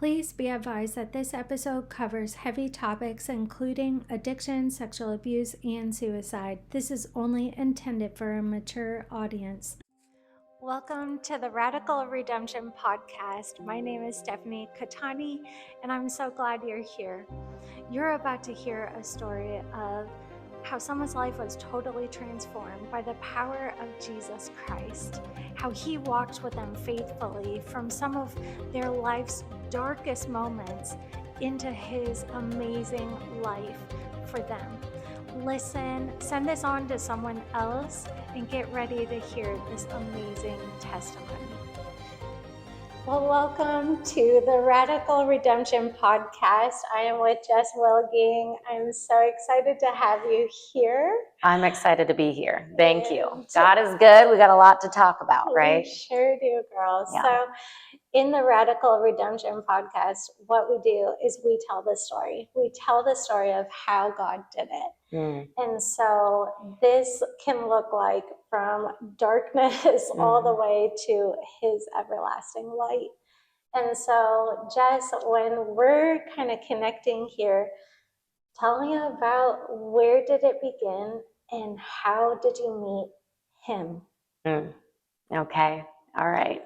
Please be advised that this episode covers heavy topics including addiction, sexual abuse, and suicide. This is only intended for a mature audience. Welcome to the Radical Redemption Podcast. My name is Stephanie Katani, and I'm so glad you're here. You're about to hear a story of how someone's life was totally transformed by the power of Jesus Christ, how he walked with them faithfully from some of their life's darkest moments into his amazing life for them. Listen, send this on to someone else, and get ready to hear this amazing testimony. Well, welcome to the Radical Redemption Podcast. I am with Jess. I'm so excited to have you here. I'm excited to be here. Thank you. God is good. We got a lot to talk about, right? We sure do, girls. Yeah. So in the Radical Redemption Podcast, what we do is we tell the story. We tell the story of how God did it. And so this can look like from darkness all the way to his everlasting light. And so, Jess, when we're kind of connecting here, tell me about where did it begin and how did you meet him? Okay. All right.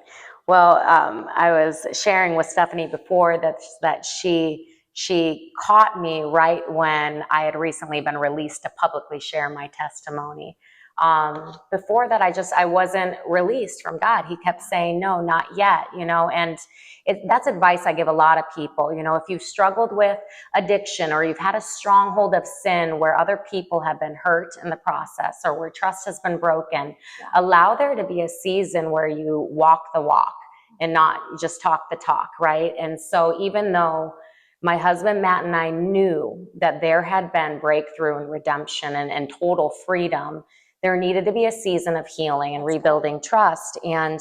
Well, I was sharing with Stephanie before that she caught me right when I had recently been released to publicly share my testimony. Before that, I wasn't released from God. He kept saying, no, not yet, and that's advice I give a lot of people. If you've struggled with addiction or you've had a stronghold of sin where other people have been hurt in the process or where trust has been broken, allow there to be a season where you walk the walk and not just talk the talk, right? And so even though my husband, Matt, and I knew that there had been breakthrough and redemption and total freedom, there needed to be a season of healing and rebuilding trust. And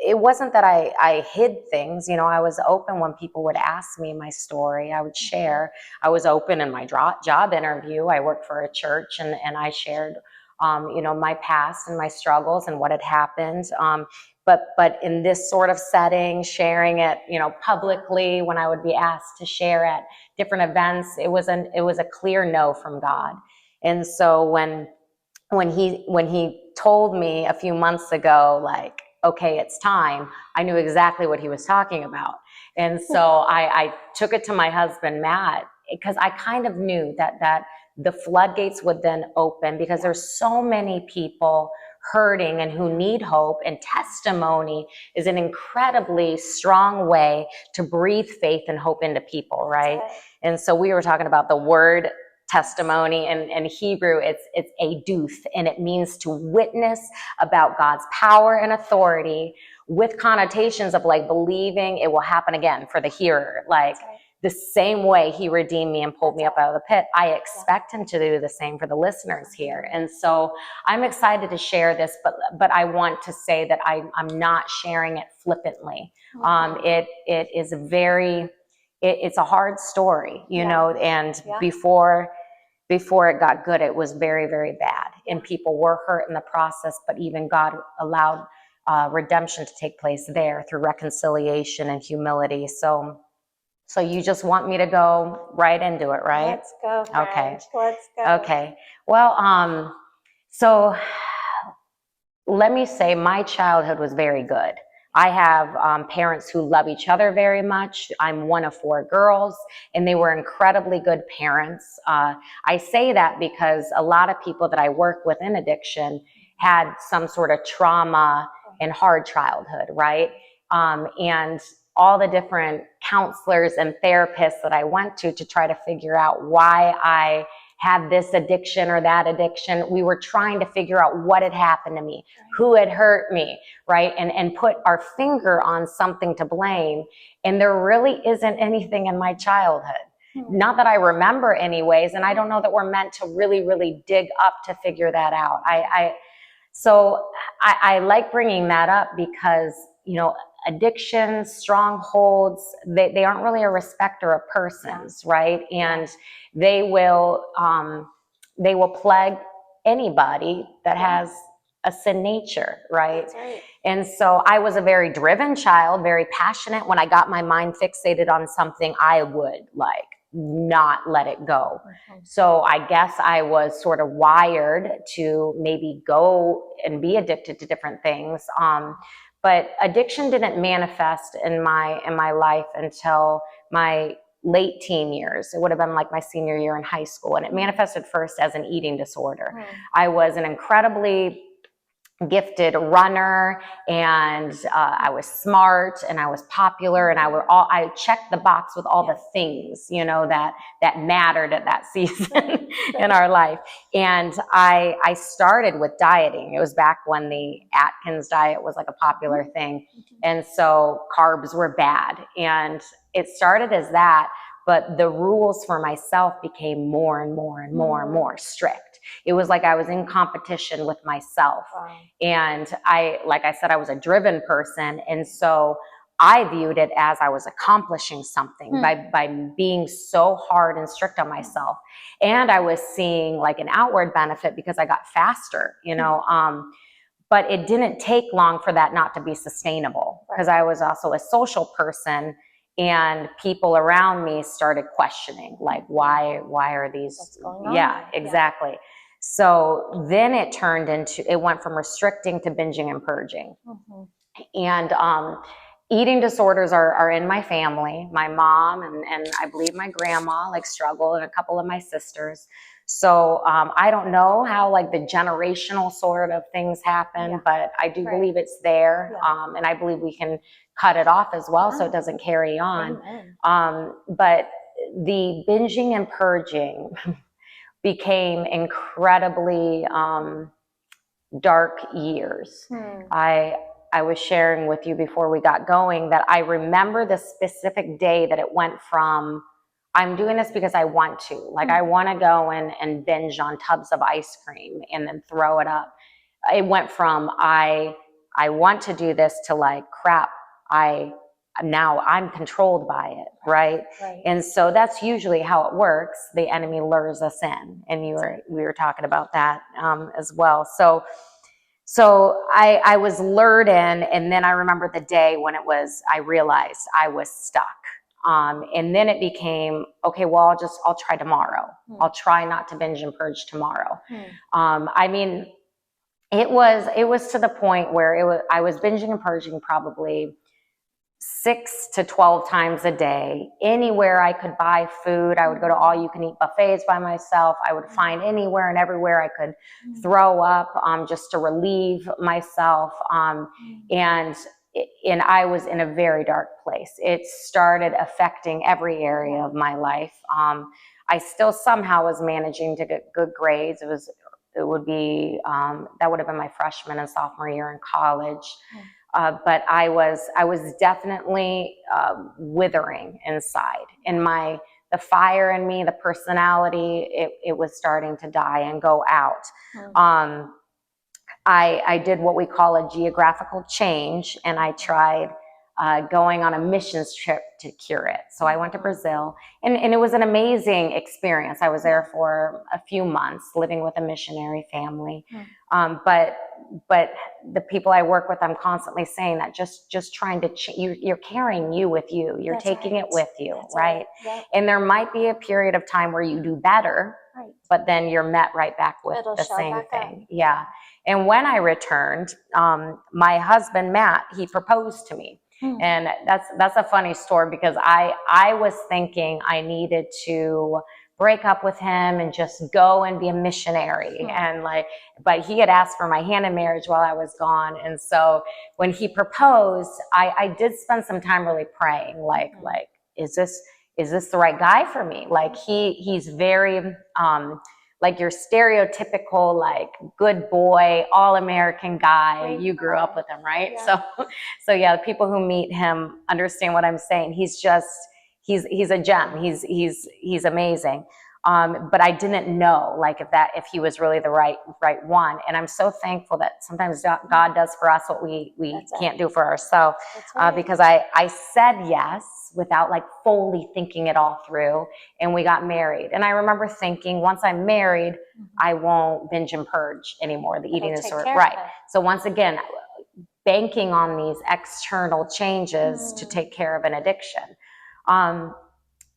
it wasn't that I hid things. I was open when people would ask me my story. I would share. I was open in my job interview. I worked for a church, and I shared, my past and my struggles and what had happened. But in this sort of setting, sharing it, publicly, when I would be asked to share at different events, it was a clear no from God. And so when he told me a few months ago, like, okay, it's time, I knew exactly what he was talking about. And so I took it to my husband, Matt, because I kind of knew that the floodgates would then open, because there's so many people hurting and who need hope, and testimony is an incredibly strong way to breathe faith and hope into people, right? And so we were talking about the word testimony, and in Hebrew it's aduth, and it means to witness about God's power and authority, with connotations of like believing it will happen again for the hearer. Like the same way he redeemed me and pulled me up out of the pit, I expect him to do the same for the listeners here. And so I'm excited to share this, but I want to say that I'm not sharing it flippantly. It is it's a hard story, and before it got good, it was very, very bad. And people were hurt in the process, but even God allowed redemption to take place there through reconciliation and humility. So you just want me to go right into it, right? Let's go, friend. Okay. Let's go. Okay. Well, so let me say my childhood was very good. I have parents who love each other very much. I'm one of 4 girls, and they were incredibly good parents. I say that because a lot of people that I work with in addiction had some sort of trauma and hard childhood, right? And all the different counselors and therapists that I went to try to figure out why I had this addiction or that addiction. We were trying to figure out what had happened to me, who had hurt me, right? And put our finger on something to blame. And there really isn't anything in my childhood. Not that I remember anyways. And I don't know that we're meant to really, really dig up to figure that out. So I like bringing that up because, addictions, strongholds, they aren't really a respecter of persons, right? And they will plague anybody that has a sin nature, right? That's right. And so I was a very driven child, very passionate. When I got my mind fixated on something, I would like not let it go. So I guess I was sort of wired to maybe go and be addicted to different things. But addiction didn't manifest in my life until my late teen years. It would have been like my senior year in high school, and it manifested first as an eating disorder. I was an incredibly gifted runner, and I was smart, and I was popular, and I checked the box with all the things, you know, that mattered at that season in our life. And I started with dieting. It was back when the Atkins diet was like a popular thing, and so carbs were bad, and it started as that. But the rules for myself became more and more and more and more strict. It was like I was in competition with myself. And like I said, I was a driven person. And so I viewed it as I was accomplishing something by being so hard and strict on myself. And I was seeing like an outward benefit because I got faster, you know. But it didn't take long for that not to be sustainable, because I was also a social person. And people around me started questioning, like, why are these? What's going on? Yeah, exactly. Yeah. So then it went from restricting to binging and purging. And eating disorders are in my family. My mom and I believe my grandma like struggle, and a couple of my sisters. So I don't know how like the generational sort of things happen, but I do believe it's there. And I believe we can cut it off as well, so it doesn't carry on. But the binging and purging became incredibly dark years. I was sharing with you before we got going that I remember the specific day that it went from, I'm doing this because I want to. Like, I want to go and binge on tubs of ice cream and then throw it up. It went from, I want to do this to like, crap, now I'm controlled by it, right? And so that's usually how it works. The enemy lures us in. And we were talking about that as well. So I was lured in, and then I remember the day when I realized I was stuck. And then it became, okay, well, I'll try tomorrow. I'll try not to binge and purge tomorrow. I mean, it was to the point where I was binging and purging probably 6 to 12 times a day. Anywhere I could buy food, I would go to all you can eat buffets by myself. I would find anywhere and everywhere I could throw up just to relieve myself. And I was in a very dark place. It started affecting every area of my life. I still somehow was managing to get good grades. That would have been my freshman and sophomore year in college. But I was definitely withering inside, and the fire in me, the personality, it was starting to die and go out. I did what we call a geographical change, and I tried going on a missions trip to cure it. So I went to Brazil, and it was an amazing experience. I was there for a few months living with a missionary family. But the people I work with, I'm constantly saying that just trying to, you're carrying you with you. You're That's taking right. it with you, That's right? Yep. And there might be a period of time where you do better, right. but then you're met right back with the same thing. Yeah. And when I returned, my husband, Matt, he proposed to me. And that's a funny story, because I was thinking I needed to break up with him and just go and be a missionary. And but he had asked for my hand in marriage while I was gone. And so when he proposed, I did spend some time really praying, like, is this the right guy for me? Like he's very, like your stereotypical, like good boy, all American guy. You grew up with him, right? Yeah. So yeah, the people who meet him understand what I'm saying. He's a gem. He's amazing. But I didn't know like if he was really the right one. And I'm so thankful that sometimes God does for us what we can't do for ourselves. Right. Because I said yes without like fully thinking it all through, and we got married. And I remember thinking, once I'm married, I won't binge and purge anymore, the eating disorder. Right. So once again, banking on these external changes to take care of an addiction.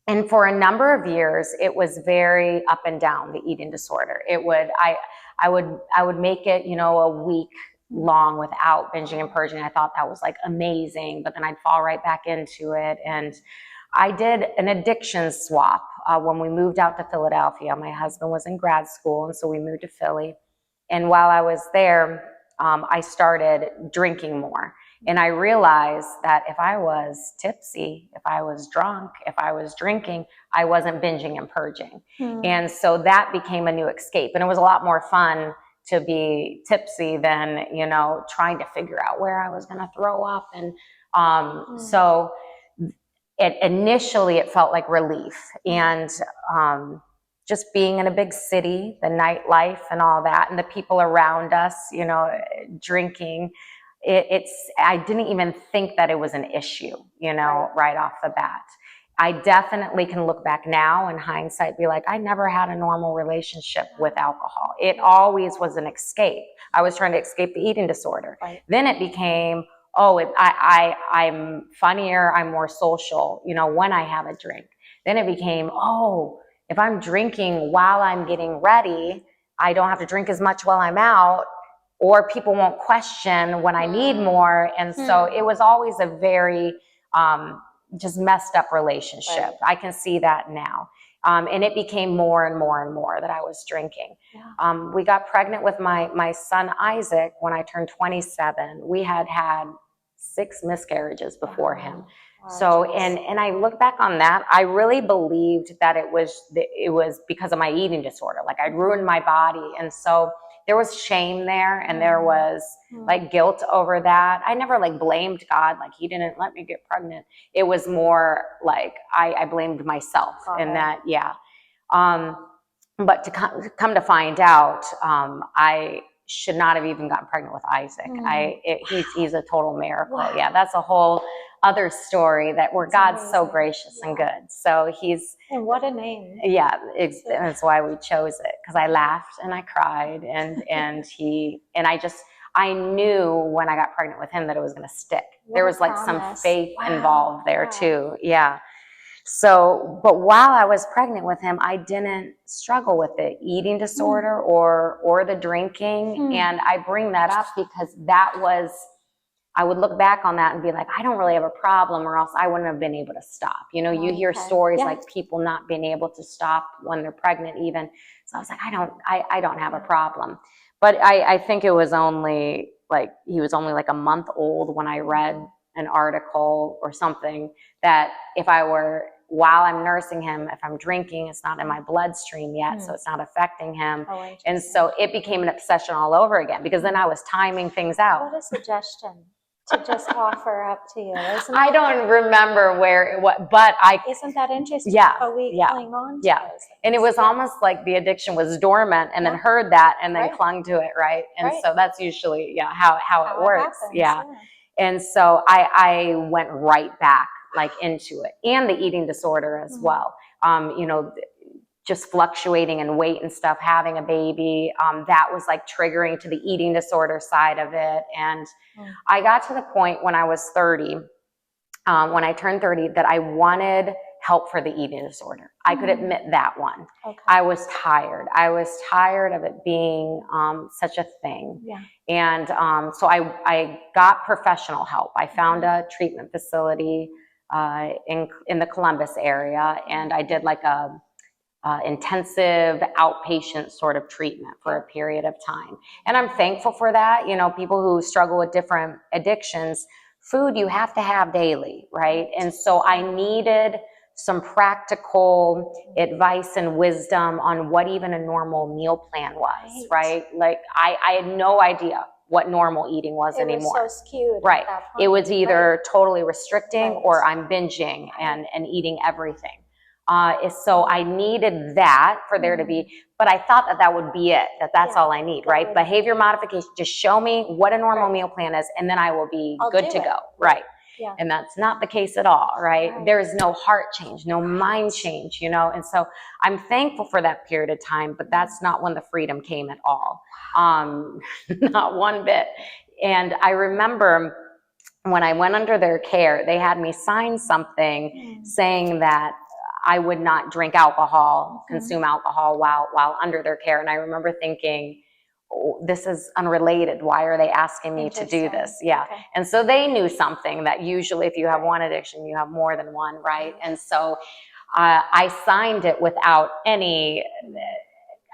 And for a number of years, it was very up and down, the eating disorder. I would make it, a week long without binging and purging. I thought that was like amazing, but then I'd fall right back into it. And I did an addiction swap when we moved out to Philadelphia. My husband was in grad school, and so we moved to Philly. And while I was there, I started drinking more. And I realized that if I was tipsy, if I was drunk, if I was drinking, I wasn't binging and purging. And so that became a new escape. And it was a lot more fun to be tipsy than, trying to figure out where I was going to throw up. And so initially it felt like relief. And just being in a big city, the nightlife and all that, and the people around us, drinking, I didn't even think that it was an issue, right off the bat. I definitely can look back now in hindsight, be like, I never had a normal relationship with alcohol. It always was an escape. I was trying to escape the eating disorder. Right. Then it became, I'm funnier, I'm more social, when I have a drink. Then it became, if I'm drinking while I'm getting ready, I don't have to drink as much while I'm out, or people won't question when I need more. And so it was always a very just messed up relationship. Right. I can see that now. And it became more and more and more that I was drinking. Yeah. We got pregnant with my son Isaac when I turned 27. We had 6 miscarriages before him. Wow, so, and I look back on that, I really believed that it was because of my eating disorder. Like I'd ruined my body. And so there was shame there, and there was like guilt over that. I never like blamed God, like he didn't let me get pregnant. It was more like I blamed myself in that. Yeah. But to come to find out, I should not have even gotten pregnant with Isaac. He's a total miracle. Wow. Yeah, that's a whole other story where God's amazing. So gracious and good. So and what a name. Yeah, that's why we chose it, because I laughed and I cried and I knew when I got pregnant with him that it was going to stick. There was like some faith involved there too. Yeah. So, but while I was pregnant with him, I didn't struggle with the eating disorder or the drinking. And I bring that up because I would look back on that and be like, I don't really have a problem, or else I wouldn't have been able to stop. You hear stories like people not being able to stop when they're pregnant even. So I was like, I don't have a problem. But I think it was only like, he was only like a month old when I read an article or something that while I'm nursing him, if I'm drinking, it's not in my bloodstream yet, so it's not affecting him. And so it became an obsession all over again, because then I was timing things out. What a suggestion to just offer up to you. I don't remember but isn't that interesting? Yeah. But we cling on to those things. And it was almost like the addiction was dormant, and then heard that and then clung to it, right? And so that's usually how it works. Happens, yeah. And so I went right back like into it, and the eating disorder as well. Just fluctuating in weight and stuff, having a baby, that was like triggering to the eating disorder side of it. And I got to the point when I was 30, when I turned 30, that I wanted help for the eating disorder. I could admit that one. Okay. I was tired. I was tired of it being such a thing. Yeah. And so I got professional help. I found a treatment facility in the Columbus area, and I did like a intensive outpatient sort of treatment for a period of time. And I'm thankful for that. People who struggle with different addictions, food you have to have daily, right? And so I needed some practical advice and wisdom on what even a normal meal plan was, right? Like I had no idea what normal eating was anymore. It was so skewed. Right. At that point. It was either totally restricting or I'm binging and eating everything. So I needed that for there to be, but I thought that would be it, that's all I need, right? Behavior modification, just show me what a normal meal plan is, and then I will be good to go, right? Yeah. And that's not the case at all, right? There is no heart change, no mind change, and so I'm thankful for that period of time, but that's not when the freedom came at all. Not one bit. And I remember when I went under their care, they had me sign something saying that I would not drink alcohol, consume alcohol while under their care. And I remember thinking, oh, this is unrelated. Why are they asking me to do this? Yeah. Okay. And so they knew something, that usually if you have one addiction, you have more than one, right? And so I signed it without any,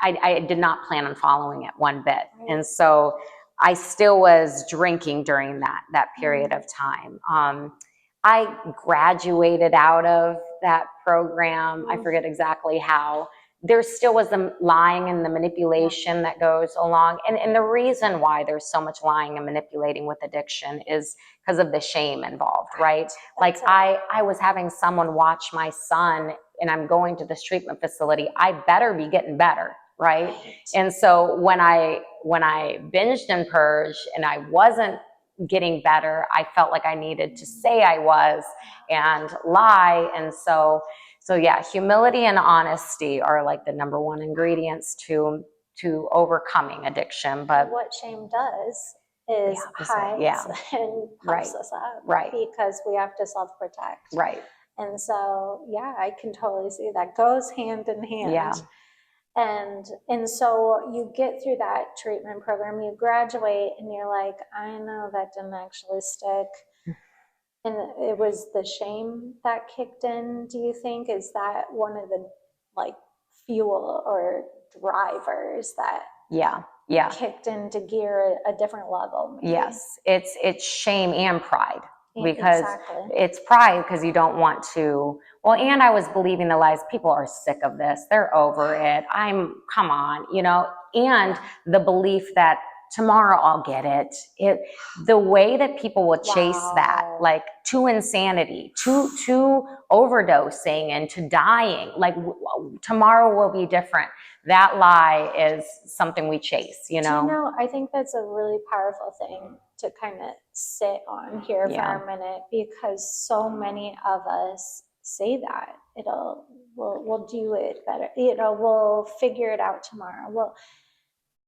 I did not plan on following it one bit. And so I still was drinking during that period of time. I graduated out of that program. I forget exactly how. There still was the lying and the manipulation that goes along. And the reason why there's so much lying and manipulating with addiction is because of the shame involved, right? Like I was having someone watch my son, and I'm going to this treatment facility. I better be getting better, right? And so when I binged and purged and I wasn't getting better, I felt like I needed to say I was and lie. And so yeah, humility and honesty are like the number one ingredients to overcoming addiction. But what shame does is hides and puffs us up, because we have to self-protect. Right. And so, yeah, I can totally see that goes hand in hand. Yeah. And so you get through that treatment program, you graduate, and you're like, I know that didn't actually stick. And it was the shame that kicked in, do you think? Is that one of the like fuel or drivers that kicked into gear a different level? Maybe? Yes, it's shame and pride. Because it's pride, because you don't want to, and I was believing the lies. People are sick of this. They're over it. Come on, and the belief that tomorrow I'll get it. The way that people will chase that, like to insanity, to overdosing and to dying, like tomorrow will be different. That lie is something we chase, Do you know, I think that's a really powerful thing to kind of sit on here for a minute, because so many of us say that we'll do it better. We'll figure it out tomorrow. Well,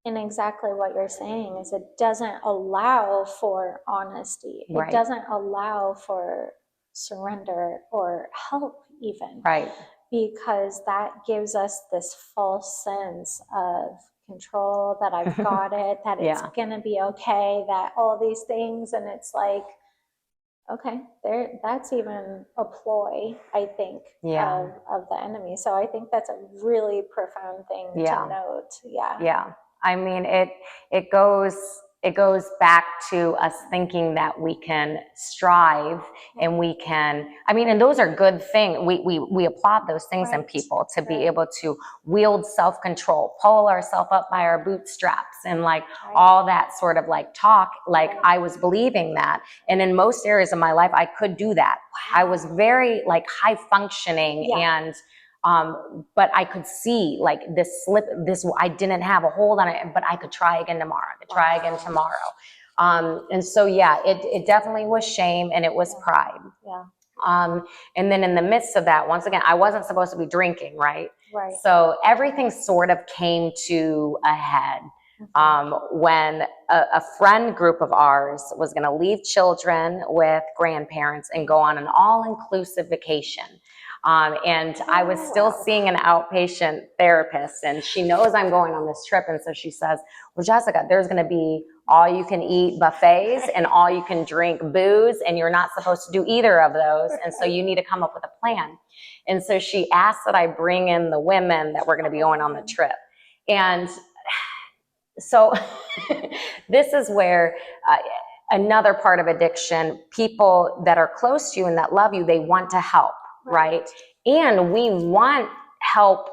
and exactly what you're saying is it doesn't allow for honesty. It doesn't allow for surrender or help even. Right. Because that gives us this false sense of control, that I've got it, that it's going to be okay, that all these things. And it's like, okay, that's even a ploy, I think, of the enemy. So I think that's a really profound thing to note. Yeah. I mean, it goes back to us thinking that we can strive and we can, and those are good things. We applaud those things in people, to be able to wield self-control, pull ourselves up by our bootstraps, and like all that sort of like talk, like I was believing that. And in most areas of my life, I could do that. I was very like high functioning and but I could see like this I didn't have a hold on it, but I could try again tomorrow. I could try again tomorrow. And so, it definitely was shame, and it was pride. And then in the midst of that, once again, I wasn't supposed to be drinking, right? So everything sort of came to a head. When a friend group of ours was going to leave children with grandparents and go on an all-inclusive vacation. And I was still seeing an outpatient therapist, and she knows I'm going on this trip. And so she says, well, Jessica, there's going to be all you can eat buffets and all you can drink booze, and you're not supposed to do either of those. And so you need to come up with a plan. And so she asked that I bring in the women that were going to be going on the trip. And so this is where another part of addiction, people that are close to you and that love you, they want to help. Right. And we want help.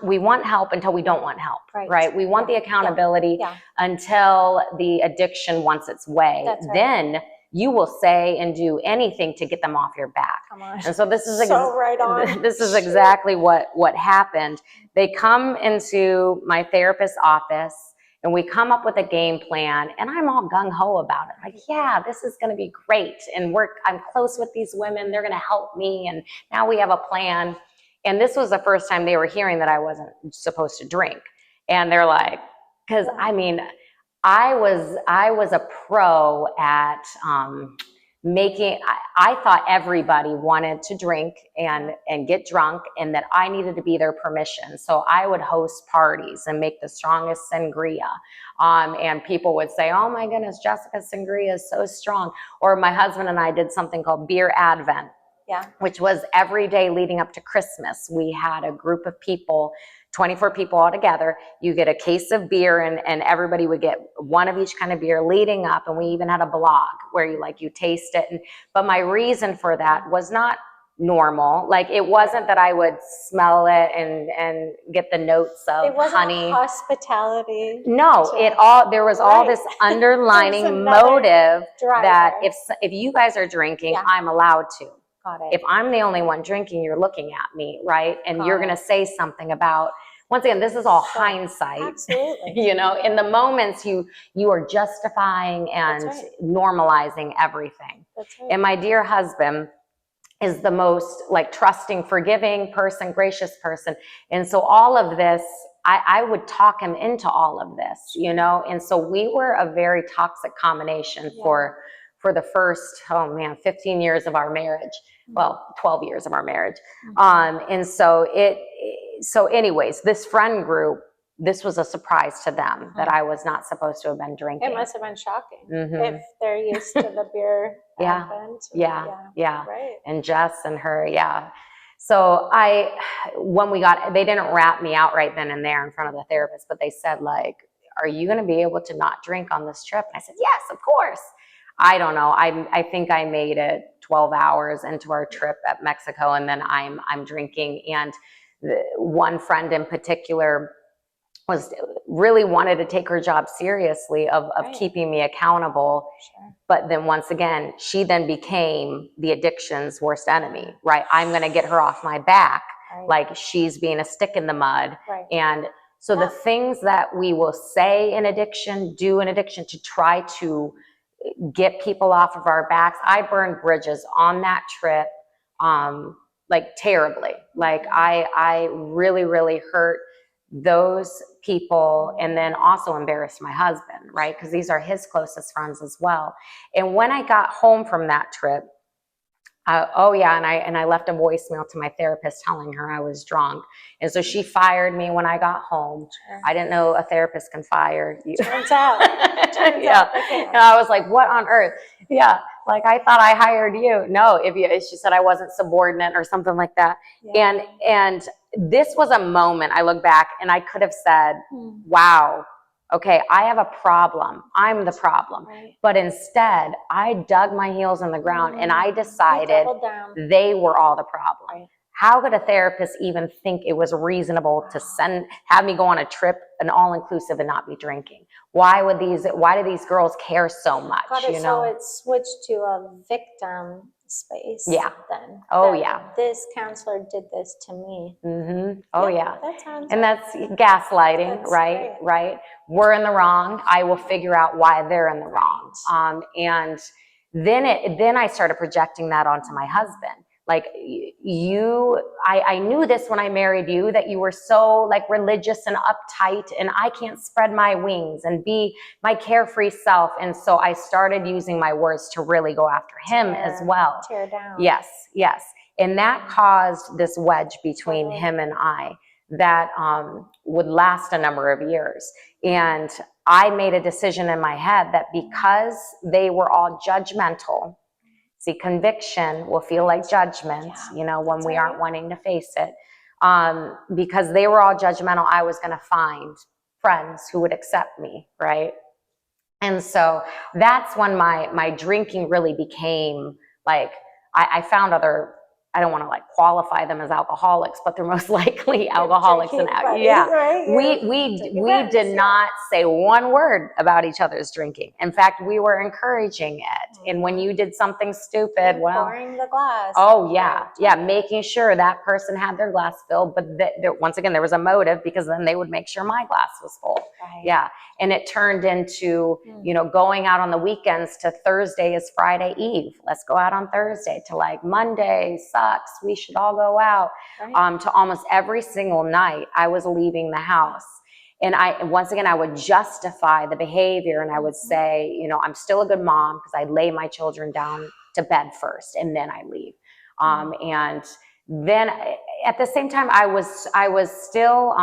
We want help until we don't want help. Right. We want the accountability until the addiction wants its way. Then you will say and do anything to get them off your back. Come on. And so this is right on. This is exactly what happened. They come into my therapist's office and we come up with a game plan, and I'm all gung-ho about it. Like, yeah, this is going to be great. And I'm close with these women. They're going to help me. And now we have a plan. And this was the first time they were hearing that I wasn't supposed to drink. And they're like, because I mean, I was a pro at I thought everybody wanted to drink and get drunk, and that I needed to be their permission. So I would host parties and make the strongest sangria. And people would say, oh my goodness, Jessica's sangria is so strong. Or my husband and I did something called Beer Advent. Yeah. Which was every day leading up to Christmas. We had a group of people, 24 people all together. You get a case of beer, and everybody would get one of each kind of beer leading up. And we even had a blog where you taste it. But my reason for that was not normal. Like, it wasn't that I would smell it and get the notes of honey. It wasn't hospitality. No, there was all this underlining motive that if you guys are drinking, I'm allowed to. If I'm the only one drinking, you're looking at me, right? And you're going to say something about, once again, this is all hindsight. Absolutely. In the moments you are justifying and normalizing everything. That's right. And my dear husband is the most trusting, forgiving person, gracious person. And so all of this, I would talk him into all of this, And so we were a very toxic combination for the first, 15 years of our marriage. Well, 12 years of our marriage. And so anyways, this friend group, this was a surprise to them that I was not supposed to have been drinking. It must have been shocking if they're used to the beer advent. Yeah. Right. And Jess and her, So they didn't wrap me out right then and there in front of the therapist, but they said, are you going to be able to not drink on this trip? And I said, yes, of course. I don't know. I think I made it 12 hours into our trip at Mexico, and then I'm drinking. And one friend in particular really wanted to take her job seriously of keeping me accountable. Sure. But then once again, she then became the addiction's worst enemy, right? I'm going to get her off my back, like she's being a stick in the mud. Right. And so the things that we will say in addiction, do in addiction to try to get people off of our backs. I burned bridges on that trip, terribly. I really, really hurt those people, and then also embarrassed my husband, right? Because these are his closest friends as well. And when I got home from that trip, and I left a voicemail to my therapist telling her I was drunk. And so she fired me when I got home. Sure. I didn't know a therapist can fire you. Turns out. And I was like, what on earth? Yeah. I thought I hired you. No, she said I wasn't subordinate or something like that. Yeah. And this was a moment I look back and I could have said, wow, okay, I have a problem. I'm the problem. Right. But instead, I dug my heels in the ground and I decided they were all the problem. Right. How could a therapist even think it was reasonable to have me go on a trip, an all-inclusive, and not be drinking? Why do these girls care so much? So it switched to a victim space. Yeah. Then. This counselor did this to me. Mm-hmm. Oh yeah. That's gaslighting, right? Great. Right. We're in the wrong. I will figure out why they're in the wrong. And then I started projecting that onto my husband. I knew this when I married you, that you were so religious and uptight, and I can't spread my wings and be my carefree self. And so I started using my words to really go after him as well. Tear down. Yes. And that caused this wedge between him and I that would last a number of years. And I made a decision in my head that because they were all judgmental, see, conviction will feel like judgment, when we aren't wanting to face it. Because they were all judgmental, I was going to find friends who would accept me, right? And so that's when my drinking really became I found other I don't want to like qualify them as alcoholics, but they're most likely alcoholics. And yeah, right? we did not say one word about each other's drinking. In fact, we were encouraging it. And when you did something stupid, pouring the glass. Oh yeah, yeah, making sure that person had their glass filled, but once again, there was a motive, because then they would make sure my glass was full. Right. Yeah, and it turned into, you know, going out on the weekends to Thursday is Friday Eve. Let's go out on Thursday, to like Monday sucks, we should all go out. Right. To almost every single night I was leaving the house. And once again, I would justify the behavior, and I would say, you know, I'm still a good mom because I lay my children down to bed first and then I leave. And then at the same time, I was still,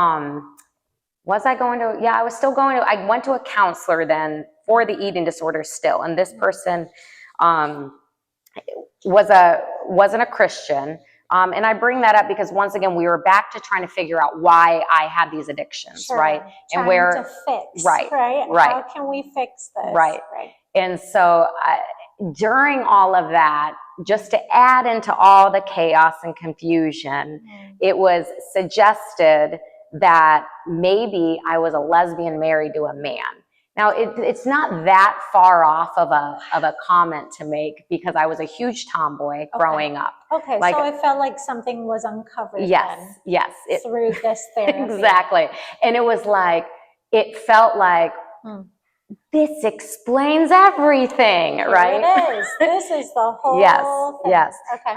was I going to, yeah, I was still going to, I went to a counselor then for the eating disorder still. And this person wasn't a Christian. And I bring that up because once again, we were back to trying to figure out why I had these addictions, right? And where to fix, right? How can we fix this? Right. And so during all of that, just to add into all the chaos and confusion, it was suggested that maybe I was a lesbian married to a man. Now, it's not that far off of a comment to make, because I was a huge tomboy growing up. Okay, like, so it felt like something was uncovered. Yes, through this therapy. Exactly. And it was like, it felt like, this explains everything, right? It is. This is the whole thing. Yes. Okay.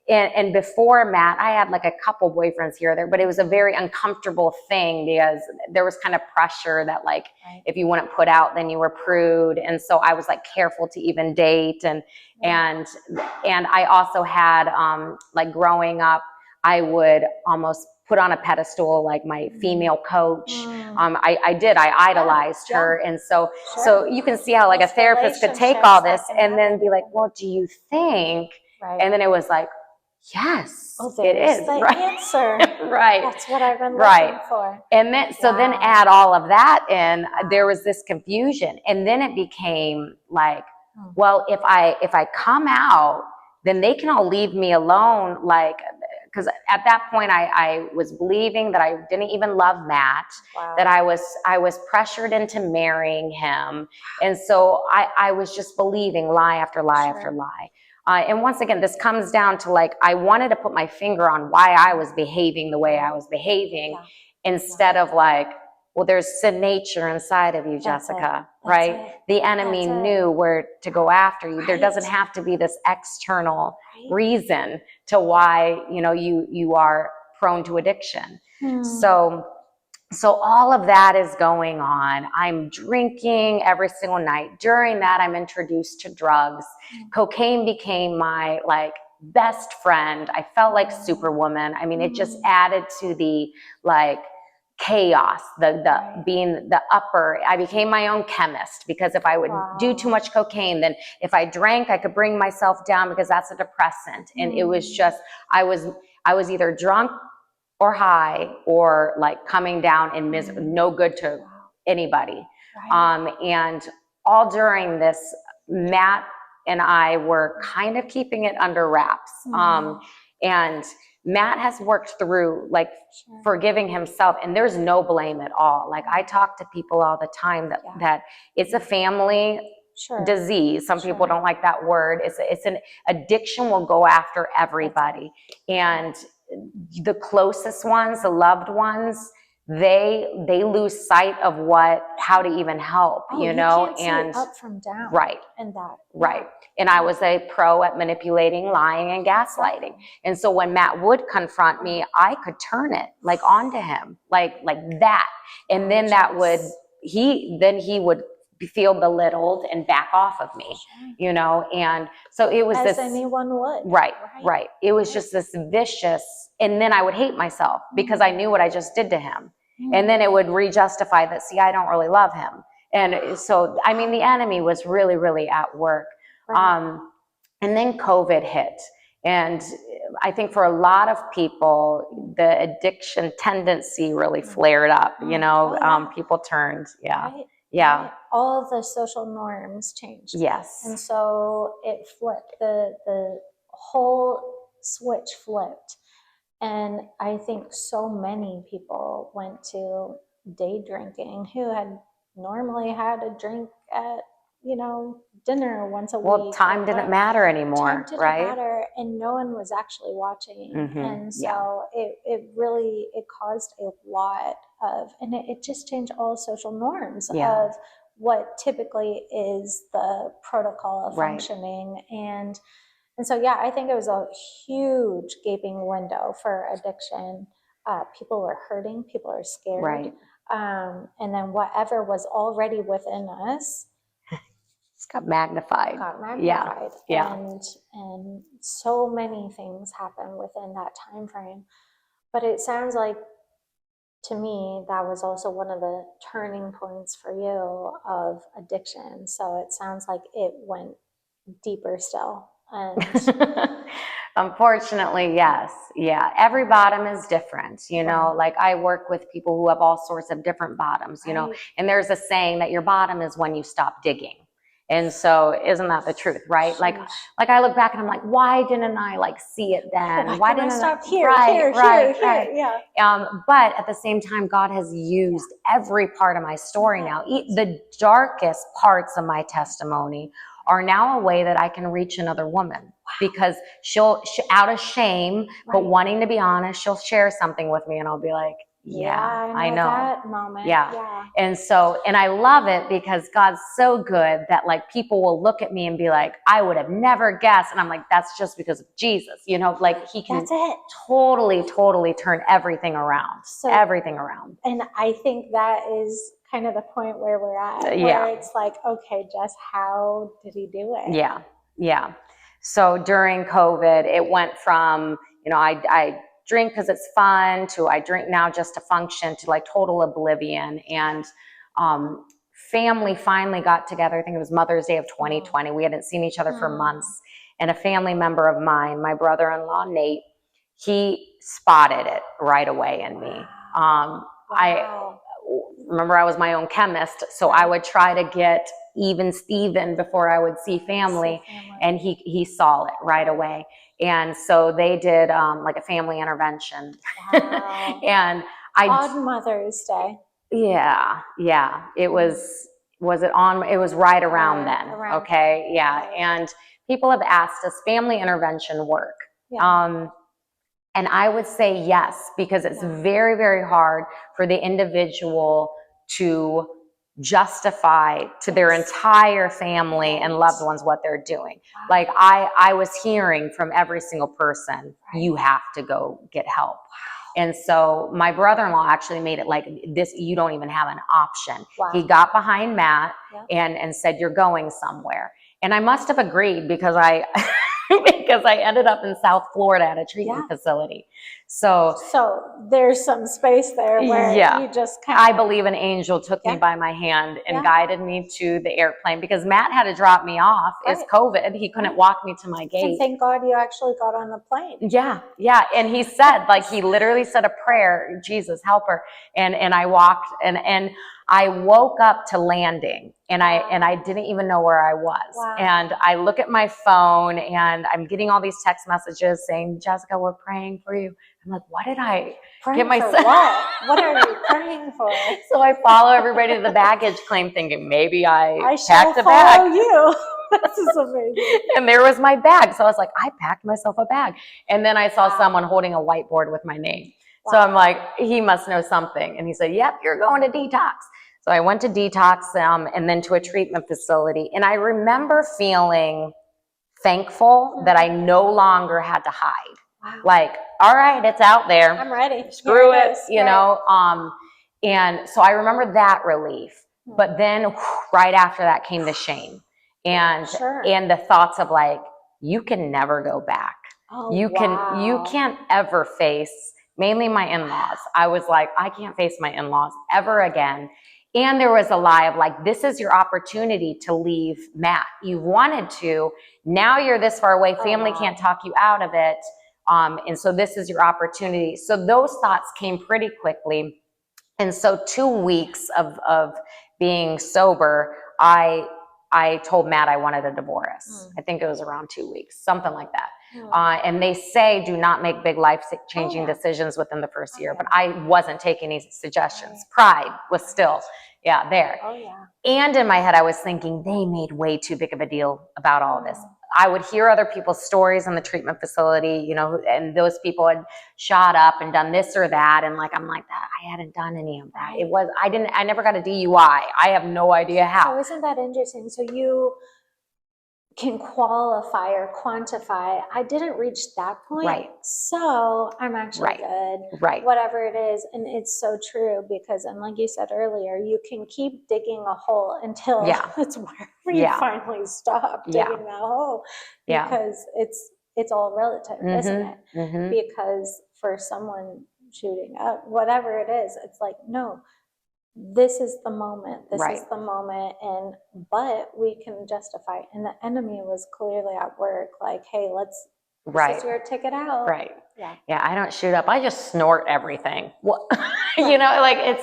And before Matt, I had like a couple boyfriends here or there, but it was a very uncomfortable thing because there was kind of pressure that like, if you wouldn't put out, then you were prude. And so I was like careful to even date. And I also had, like growing up, I would almost put on a pedestal like my female coach. I idolized her. And so you can see how like a therapist could take all this and then be like, well, do you think? And then it was like, yes, it is. The answer. Right. That's what I've been looking for. And then, so then add all of that in, there was this confusion. And then it became like, well, if I come out, then they can all leave me alone. Like, because at that point I was believing that I didn't even love Matt, that I was pressured into marrying him. And so I was just believing lie after lie after lie. And once again, this comes down to like, I wanted to put my finger on why I was behaving the way I was behaving, instead of like, well, there's sin nature inside of you, Jessica, right? The enemy knew where to go after you. There doesn't have to be this external reason to why, you know, you are prone to addiction. So all of that is going on. I'm drinking every single night. During that, I'm introduced to drugs. Cocaine became my like best friend. I felt like Superwoman. I mean, it just added to the like chaos, the being the upper. I became my own chemist, because if I would do too much cocaine, then if I drank, I could bring myself down, because that's a depressant. And it was just, I was either drunk or high, or like coming down in misery, no good to anybody. And all during this, Matt and I were kind of keeping it under wraps. And Matt has worked through like forgiving himself, and there's no blame at all. Like I talk to people all the time that it's a family disease. Some people don't like that word. It's an addiction will go after everybody. And the closest ones, the loved ones, they lose sight of how to even help, you know, you can't see up from down. And that. And I was a pro at manipulating, lying, and gaslighting. And so when Matt would confront me, I could turn it like onto him, like that. And then he would feel belittled and back off of me, you know? And so it was as anyone would. Right. It was just this vicious, and then I would hate myself because I knew what I just did to him. And then it would re-justify that, see, I don't really love him. And so, I mean, the enemy was really, really at work. And then COVID hit. And I think for a lot of people, the addiction tendency really flared up, you know, people turned, all the social norms changed. Yes. And so it flipped. The whole switch flipped. And I think so many people went to day drinking who had normally had a drink at, dinner once a week. Well, time didn't matter anymore, time didn't right? matter, and no one was actually watching. And Yeah. so it really, it caused a lot of, and it just changed all social norms of what typically is the protocol of functioning. And so, yeah, I think it was a huge gaping window for addiction. People were hurting, people are scared. And then whatever was already within us got magnified. And so many things happened within that time frame. But it sounds like, to me, that was also one of the turning points for you of addiction. So it sounds like it went deeper still. And unfortunately, yes. Yeah. Every bottom is different, like I work with people who have all sorts of different bottoms, and there's a saying that your bottom is when you stop digging. And so isn't that the truth, right? Like I look back and I'm like, why didn't I see it then? Why didn't I stop here? Here. Yeah. But at the same time, God has used every part of my story now. The darkest parts of my testimony are now a way that I can reach another woman, because she'll out of shame, but wanting to be honest, she'll share something with me and I'll be like, I know that moment. And so, and I love it because God's so good that people will look at me and be like, I would have never guessed. And I'm like, that's just because of Jesus, he can totally turn everything around. And I think that is kind of the point where we're at, where it's like, okay, Jess, how did he do it? Yeah. So during COVID, it went from, I drink because it's fun, to I drink now just to function, to total oblivion. And family finally got together. I think it was Mother's Day of 2020. We hadn't seen each other for months. And a family member of mine, my brother-in-law, Nate, he spotted it right away in me. I remember I was my own chemist, so I would try to get even Steven before I would see family. And he saw it right away. And so they did a family intervention. And on Mother's Day. Yeah. It was right around then. Okay. And people have asked, does family intervention work? And I would say yes, because it's very, very hard for the individual to justify to their entire family and loved ones what they're doing. I was hearing from every single person, you have to go get help. And so my brother-in-law actually made it like this, you don't even have an option. He got behind Matt and said, you're going somewhere. And I must have agreed because I ended up in South Florida at a treatment facility. So there's some space there where you just I believe an angel took me by my hand and guided me to the airplane, because Matt had to drop me off. It's COVID. He couldn't walk me to my gate. And thank God you actually got on the plane. Yeah. And he said, he literally said a prayer, Jesus, help her. And I walked and I woke up to landing, and I didn't even know where I was. And I look at my phone and I'm getting all these text messages saying, Jessica, we're praying for you. I'm like, what did I get myself? What are you praying for? So I follow everybody to the baggage claim, thinking maybe I packed a bag. I follow you. This is amazing. And there was my bag. So I was like, I packed myself a bag. And then I saw someone holding a whiteboard with my name. So I'm like, he must know something. And he said, yep, you're going to detox. So I went to detox and then to a treatment facility. And I remember feeling thankful that I no longer had to hide. All right, it's out there. I'm ready. Screw it, and so I remember that relief. But then right after that came the shame and the thoughts of you can never go back. You can't ever face, mainly my in-laws. I was like, I can't face my in-laws ever again. And there was a lie of this is your opportunity to leave Matt. You wanted to, now you're this far away. Family can't talk you out of it. And so this is your opportunity. So those thoughts came pretty quickly. And so 2 weeks of being sober, I told Matt I wanted a divorce. I think it was around 2 weeks, something like that. And they say do not make big life-changing decisions within the first year, but I wasn't taking any suggestions. Pride was still, there. And in my head, I was thinking they made way too big of a deal about all of this. I would hear other people's stories in the treatment facility, you know, and those people had shot up and done this or that. And like, I'm like, I hadn't done any of that. I never got a DUI. I have no idea how. So isn't that interesting? So you can qualify or quantify, I didn't reach that point, right? So I'm actually good, right? Whatever it is. And it's so true, because, and like you said earlier, you can keep digging a hole until it's where you finally stop digging that hole, because it's all relative, isn't it? Because for someone shooting up, whatever it is, it's like, no, this is the moment, is the moment. And but we can justify, and the enemy was clearly at work, like, hey, this is your ticket out. I don't shoot up, I just snort everything. Well, you know, like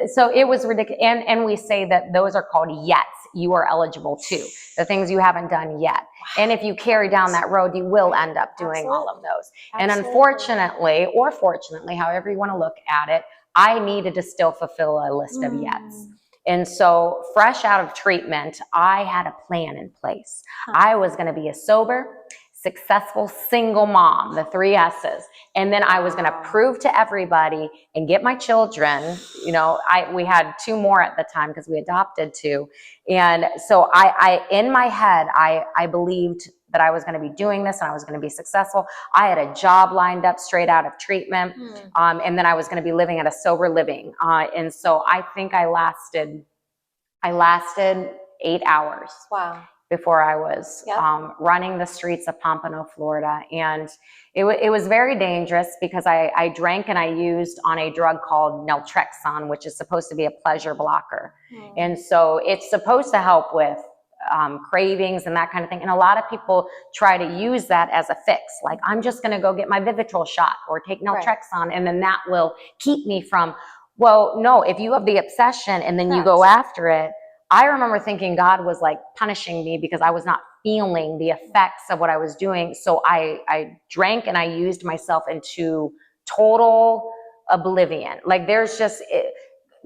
so it was ridiculous. And we say that those are called yets. You are eligible too, the things you haven't done yet. And if you carry down that road, you will end up doing all of those. And unfortunately, or fortunately, however you want to look at it, I needed to still fulfill a list of yets. And so fresh out of treatment, I had a plan in place. I was going to be a sober, successful single mom, the 3 S's. And then I was going to prove to everybody and get my children, you know, we had 2 more at the time because we adopted 2. And so I in my head, I believed that I was going to be doing this and I was going to be successful. I had a job lined up straight out of treatment. And then I was going to be living at a sober living. And so I think I lasted 8 hours. Wow. Before I was running the streets of Pompano, Florida. And it was very dangerous because I drank and I used on a drug called naltrexone, which is supposed to be a pleasure blocker. And so it's supposed to help with cravings and that kind of thing. And a lot of people try to use that as a fix. Like, I'm just going to go get my Vivitrol shot or take naltrexone, and then that will keep me from, well, no, if you have the obsession and then you go after it. I remember thinking God was like punishing me because I was not feeling the effects of what I was doing. So I drank and I used myself into total oblivion. Like, there's just,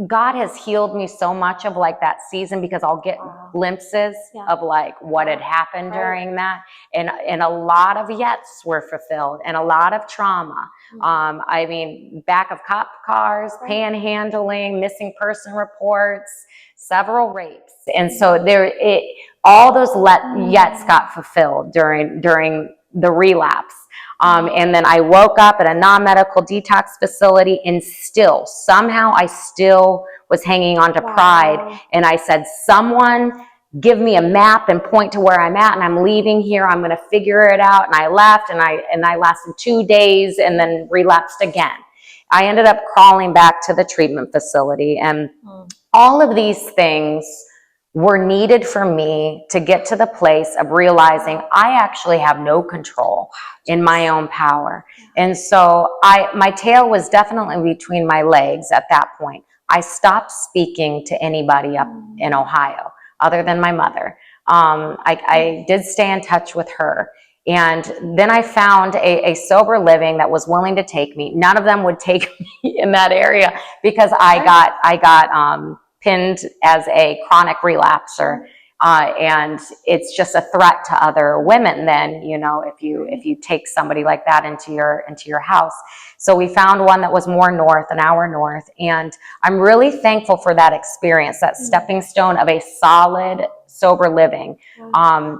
God has healed me so much of like that season, because I'll get glimpses of like what had happened during that. And a lot of yets were fulfilled and a lot of trauma. I mean, back of cop cars, panhandling, missing person reports, several rapes. And so all those yets got fulfilled during the relapse. And then I woke up at a non-medical detox facility, and somehow I still was hanging on to pride. And I said, someone give me a map and point to where I'm at, and I'm leaving here. I'm going to figure it out. And I left, and I lasted 2 days and then relapsed again. I ended up crawling back to the treatment facility, and all of these things were needed for me to get to the place of realizing I actually have no control in my own power. And so my tail was definitely between my legs at that point. I stopped speaking to anybody up in Ohio other than my mother. I did stay in touch with her. And then I found a sober living that was willing to take me. None of them would take me in that area because I got pinned as a chronic relapser. And it's just a threat to other women then, you know, if you take somebody like that into your house. So we found one that was more north, an hour north. And I'm really thankful for that experience, that stepping stone of a solid sober living,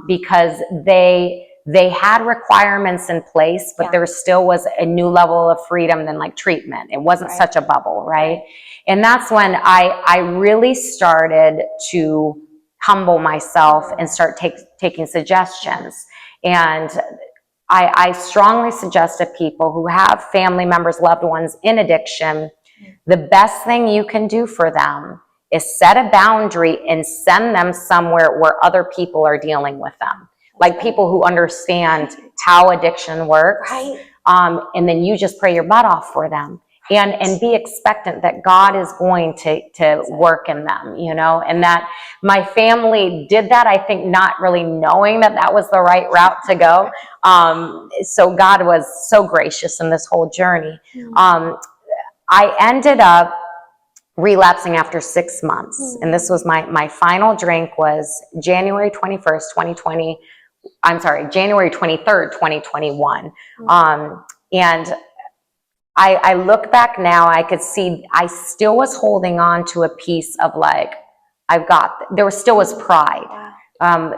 because they had requirements in place, but there still was a new level of freedom than like treatment. It wasn't such a bubble, right? And that's when I really started to humble myself and start taking suggestions. And I strongly suggest to people who have family members, loved ones in addiction, the best thing you can do for them is set a boundary and send them somewhere where other people are dealing with them. Like people who understand how addiction works. And then you just pray your butt off for them. and be expectant that God is going to work in them, you know, and that my family did that, I think, not really knowing that that was the right route to go. So God was so gracious in this whole journey. I ended up relapsing after 6 months. And this was my final drink was January 21st, 2020. I'm sorry, January 23rd, 2021. And I look back now, I could see I still was holding on to a piece of like, there still was pride.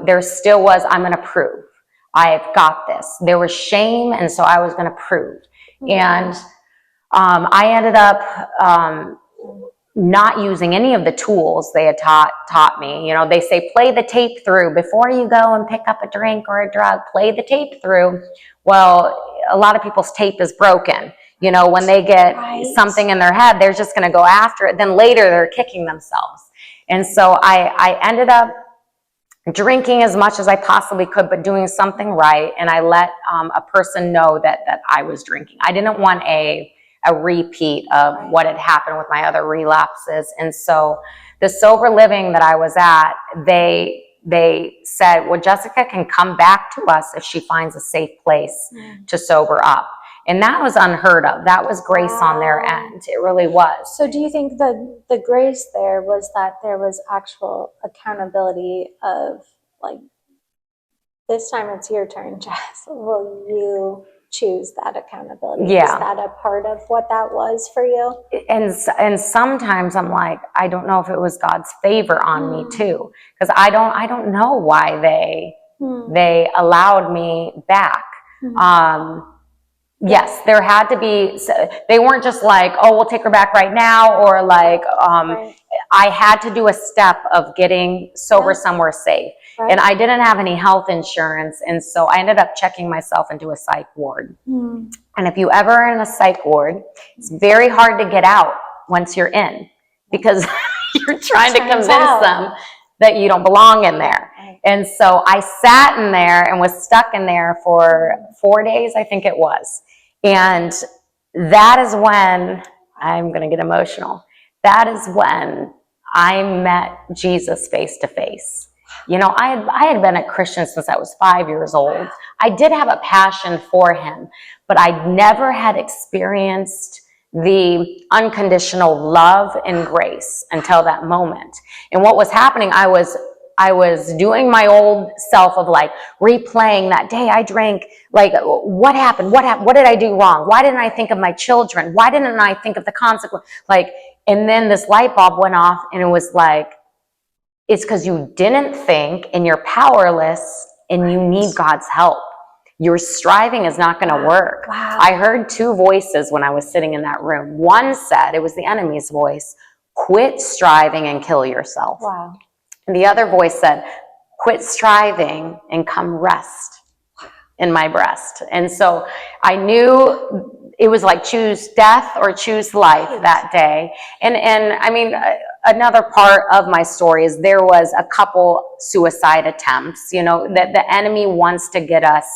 There still was, I'm going to prove. I've got this. There was shame, and so I was going to prove. And I ended up not using any of the tools they had taught me. You know, they say, play the tape through before you go and pick up a drink or a drug, play the tape through. Well, a lot of people's tape is broken. You know, when they get something in their head, they're just going to go after it. Then later they're kicking themselves. And so I ended up drinking as much as I possibly could, but doing something right. And I let a person know that I was drinking. I didn't want a repeat of what had happened with my other relapses. And so the sober living that I was at, they said, well, Jessica can come back to us if she finds a safe place to sober up. And that was unheard of. That was grace on their end. It really was. So do you think the grace there was that there was actual accountability of like, this time it's your turn, Jess. Will you choose that accountability? Yeah. Is that a part of what that was for you? And sometimes I'm like, I don't know if it was God's favor on me too, because I don't know why they allowed me back. Yes, there had to be, they weren't just like, oh, we'll take her back right now, or like, I had to do a step of getting sober somewhere safe. And I didn't have any health insurance, and so I ended up checking myself into a psych ward. And if you ever are in a psych ward, it's very hard to get out once you're in, because you're trying to convince them that you don't belong in there. And so I sat in there and was stuck in there for 4 days, I think it was. And that is when, I'm going to get emotional, that is when I met Jesus face to face. You know, I had been a Christian since I was 5 years old. I did have a passion for him, but I never had experienced the unconditional love and grace until that moment. And what was happening, I was doing my old self of like replaying that day I drank, like what happened? What did I do wrong? Why didn't I think of my children? Why didn't I think of the consequence? Like, and then this light bulb went off, and it was like, it's because you didn't think, and you're powerless, and you need God's help. Your striving is not going to work. I heard two voices when I was sitting in that room. One said, it was the enemy's voice, quit striving and kill yourself. And the other voice said, quit striving and come rest in my breast. And so I knew it was like choose death or choose life that day. And I mean, another part of my story is there was a couple suicide attempts, you know, that the enemy wants to get us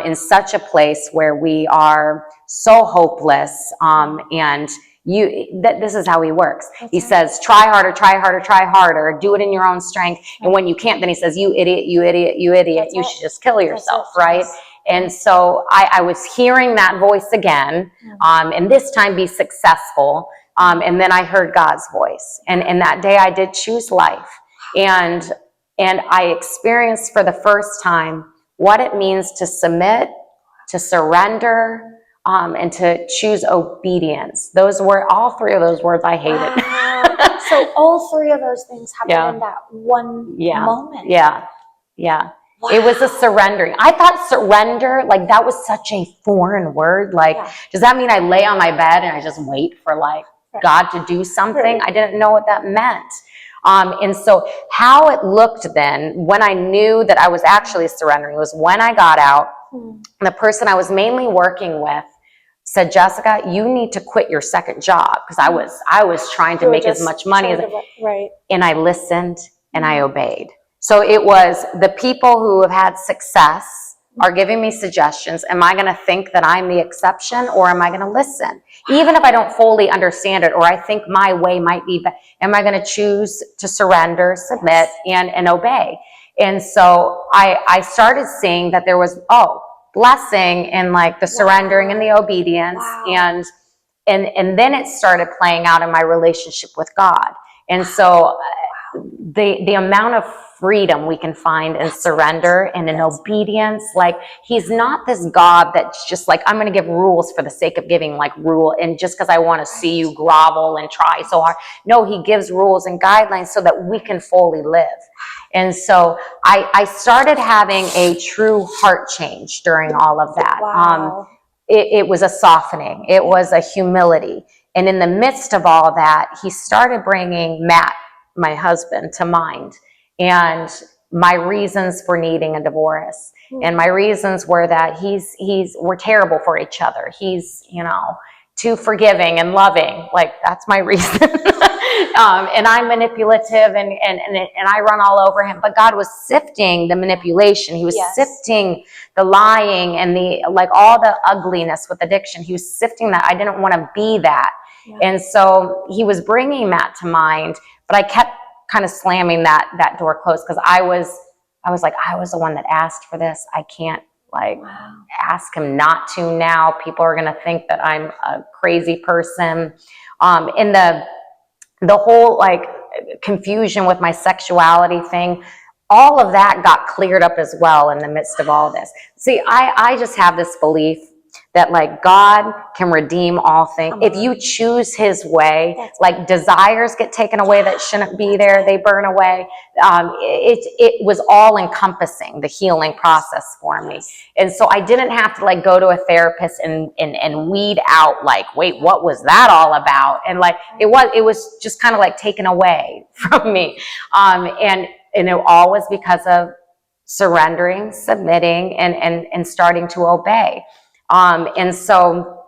in such a place where we are so hopeless, and this is how he works. He says, try harder, try harder, try harder, do it in your own strength. And when you can't, then he says, you idiot, you idiot, you idiot, you should just kill yourself, right? And so I was hearing that voice again, and this time be successful. And then I heard God's voice. And that day I did choose life. And I experienced for the first time what it means to submit, to surrender, and to choose obedience. Those were all three of those words I hated. So all three of those things happened in that one moment. It was a surrendering. I thought surrender, like that was such a foreign word. Like, does that mean I lay on my bed and I just wait for like God to do something? I didn't know what that meant. And so how it looked then, when I knew that I was actually surrendering, was when I got out. The person I was mainly working with said, Jessica, you need to quit your second job, because I was trying to make as much money as and I listened and I obeyed. So it was the people who have had success are giving me suggestions, am I going to think that I'm the exception, or am I going to listen? Even if I don't fully understand it, or I think my way might be better, am I going to choose to surrender, submit, and obey? And so I started seeing that there was, blessing in like the surrendering and the obedience. And then it started playing out in my relationship with God. And so the amount of freedom we can find in surrender and in obedience, like he's not this God that's just like, I'm going to give rules for the sake of giving like rule, and just because I want to see you grovel and try so hard. No, he gives rules and guidelines so that we can fully live. And so I started having a true heart change during all of that. It was a softening. It was a humility. And in the midst of all that, he started bringing Matt, my husband, to mind, and my reasons for needing a divorce. And my reasons were that we're terrible for each other. He's, too forgiving and loving. Like, that's my reason. And I'm manipulative and I run all over him. But God was sifting the manipulation. He was sifting the lying and all the ugliness with addiction. He was sifting that. I didn't want to be that. And so he was bringing that to mind, but I kept kind of slamming that door closed, because I was like, I was the one that asked for this. I can't ask him not to now. People are going to think that I'm a crazy person. And the whole confusion with my sexuality thing, all of that got cleared up as well in the midst of all of this. See, I just have this belief that God can redeem all things. If you choose his way, desires get taken away that shouldn't be there, they burn away. It was all encompassing, the healing process for me. And so I didn't have to go to a therapist and weed out wait, what was that all about? And it was just kind of taken away from me. And it all was because of surrendering, submitting, and starting to obey. And so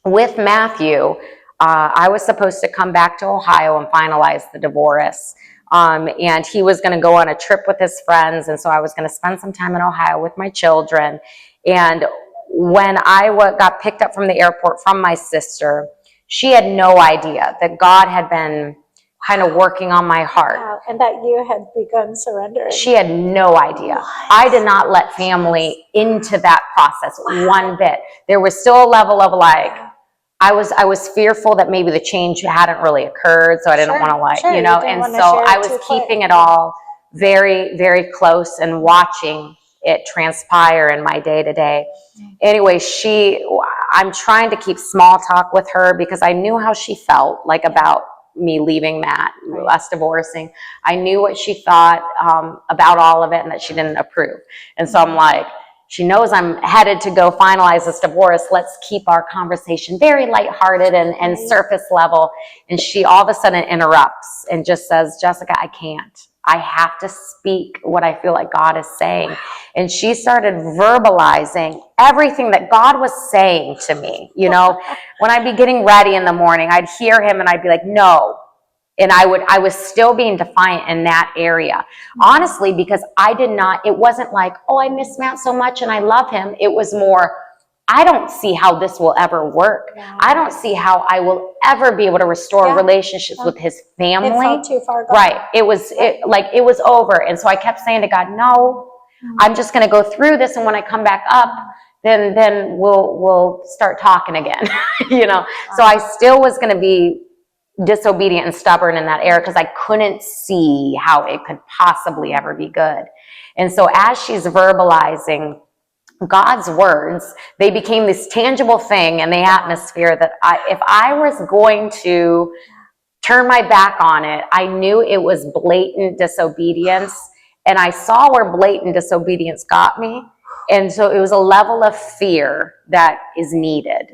with Matthew, I was supposed to come back to Ohio and finalize the divorce. And he was going to go on a trip with his friends. And so I was going to spend some time in Ohio with my children. And when I got picked up from the airport from my sister, she had no idea that God had been kind of working on my heart. Wow. And that you had begun surrendering. She had no idea. What? I did not let family into that process one bit. There was still a level of I was fearful that maybe the change hadn't really occurred, so I didn't want to and so I was keeping it all very, very close and watching it transpire in my day to day. Anyway, I'm trying to keep small talk with her because I knew how she felt about me leaving Matt, us divorcing. I knew what she thought about all of it, and that she didn't approve. And so I'm she knows I'm headed to go finalize this divorce. Let's keep our conversation very lighthearted and surface level. And she all of a sudden interrupts and just says, Jessica, I can't. I have to speak what I feel like God is saying. And she started verbalizing everything that God was saying to me. When I'd be getting ready in the morning, I'd hear him and I'd be like, no. And I was still being defiant in that area. Honestly, because it wasn't I miss Matt so much and I love him. It was more, I don't see how this will ever work. Wow. I don't see how I will ever be able to restore relationships with his family. It felt too far gone. Right. It was over. And so I kept saying to God, no, I'm just going to go through this. And when I come back up, then we'll start talking again. So I still was going to be disobedient and stubborn in that area because I couldn't see how it could possibly ever be good. And so as she's verbalizing God's words, they became this tangible thing in the atmosphere that if I was going to turn my back on it, I knew it was blatant disobedience. And I saw where blatant disobedience got me. And so it was a level of fear that is needed,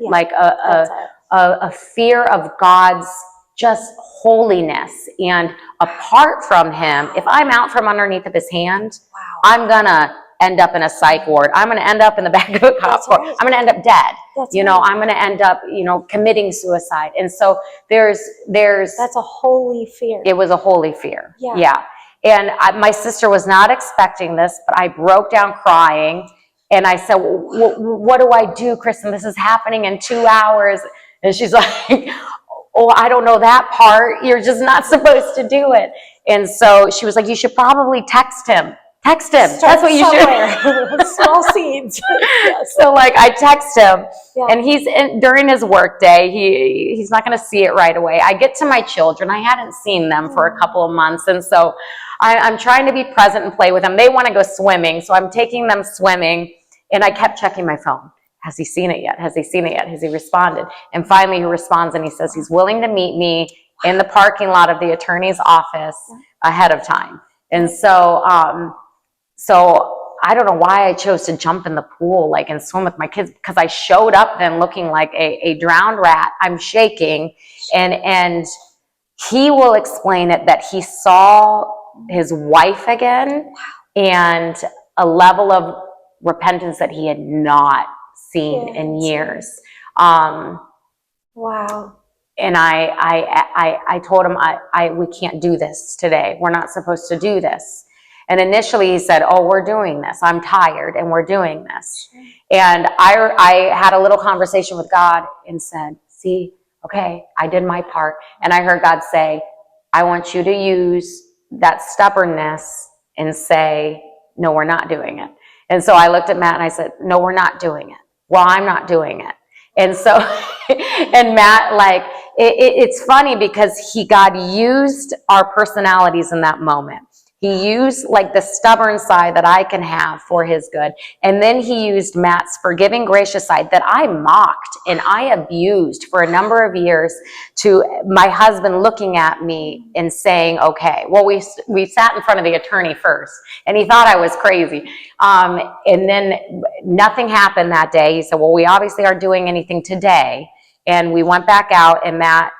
a fear of God's just holiness. And apart from him, if I'm out from underneath of his hand, I'm going to end up in a psych ward. I'm going to end up in the back of a cop car. I'm going to end up dead. I'm going to end up, committing suicide. And so there's that's a holy fear. It was a holy fear. Yeah. And my sister was not expecting this, but I broke down crying. And I said, what do I do, Kristen? This is happening in 2 hours. And she's like, oh, I don't know that part. You're just not supposed to do it. And so she was like, you should probably text him. Text him. That's what you should. Small seeds. Yes. So like I text him, and he's during his work day. He's not going to see it right away. I get to my children. I hadn't seen them for a couple of months, and so I'm trying to be present and play with them. They want to go swimming, so I'm taking them swimming, and I kept checking my phone. Has he seen it yet? Has he seen it yet? Has he responded? And finally he responds, and he says he's willing to meet me in the parking lot of the attorney's office ahead of time. And so I don't know why I chose to jump in the pool, like, and swim with my kids, because I showed up then looking like a drowned rat. I'm shaking, and he will explain it that he saw his wife again, and a level of repentance that he had not seen in years. Wow. And I told him, we can't do this today. We're not supposed to do this. And initially he said, oh, we're doing this. I'm tired and we're doing this. And I had a little conversation with God and said, see, okay, I did my part. And I heard God say, I want you to use that stubbornness and say, no, we're not doing it. And so I looked at Matt and I said, no, we're not doing it. Well, I'm not doing it. And so, and Matt, like, it's funny because God used our personalities in that moment. He used like the stubborn side that I can have for his good. And then he used Matt's forgiving, gracious side that I mocked and I abused for a number of years, to my husband looking at me and saying, okay, well, we sat in front of the attorney first and he thought I was crazy. And then nothing happened that day. He said, well, we obviously aren't doing anything today. And we went back out, and Matt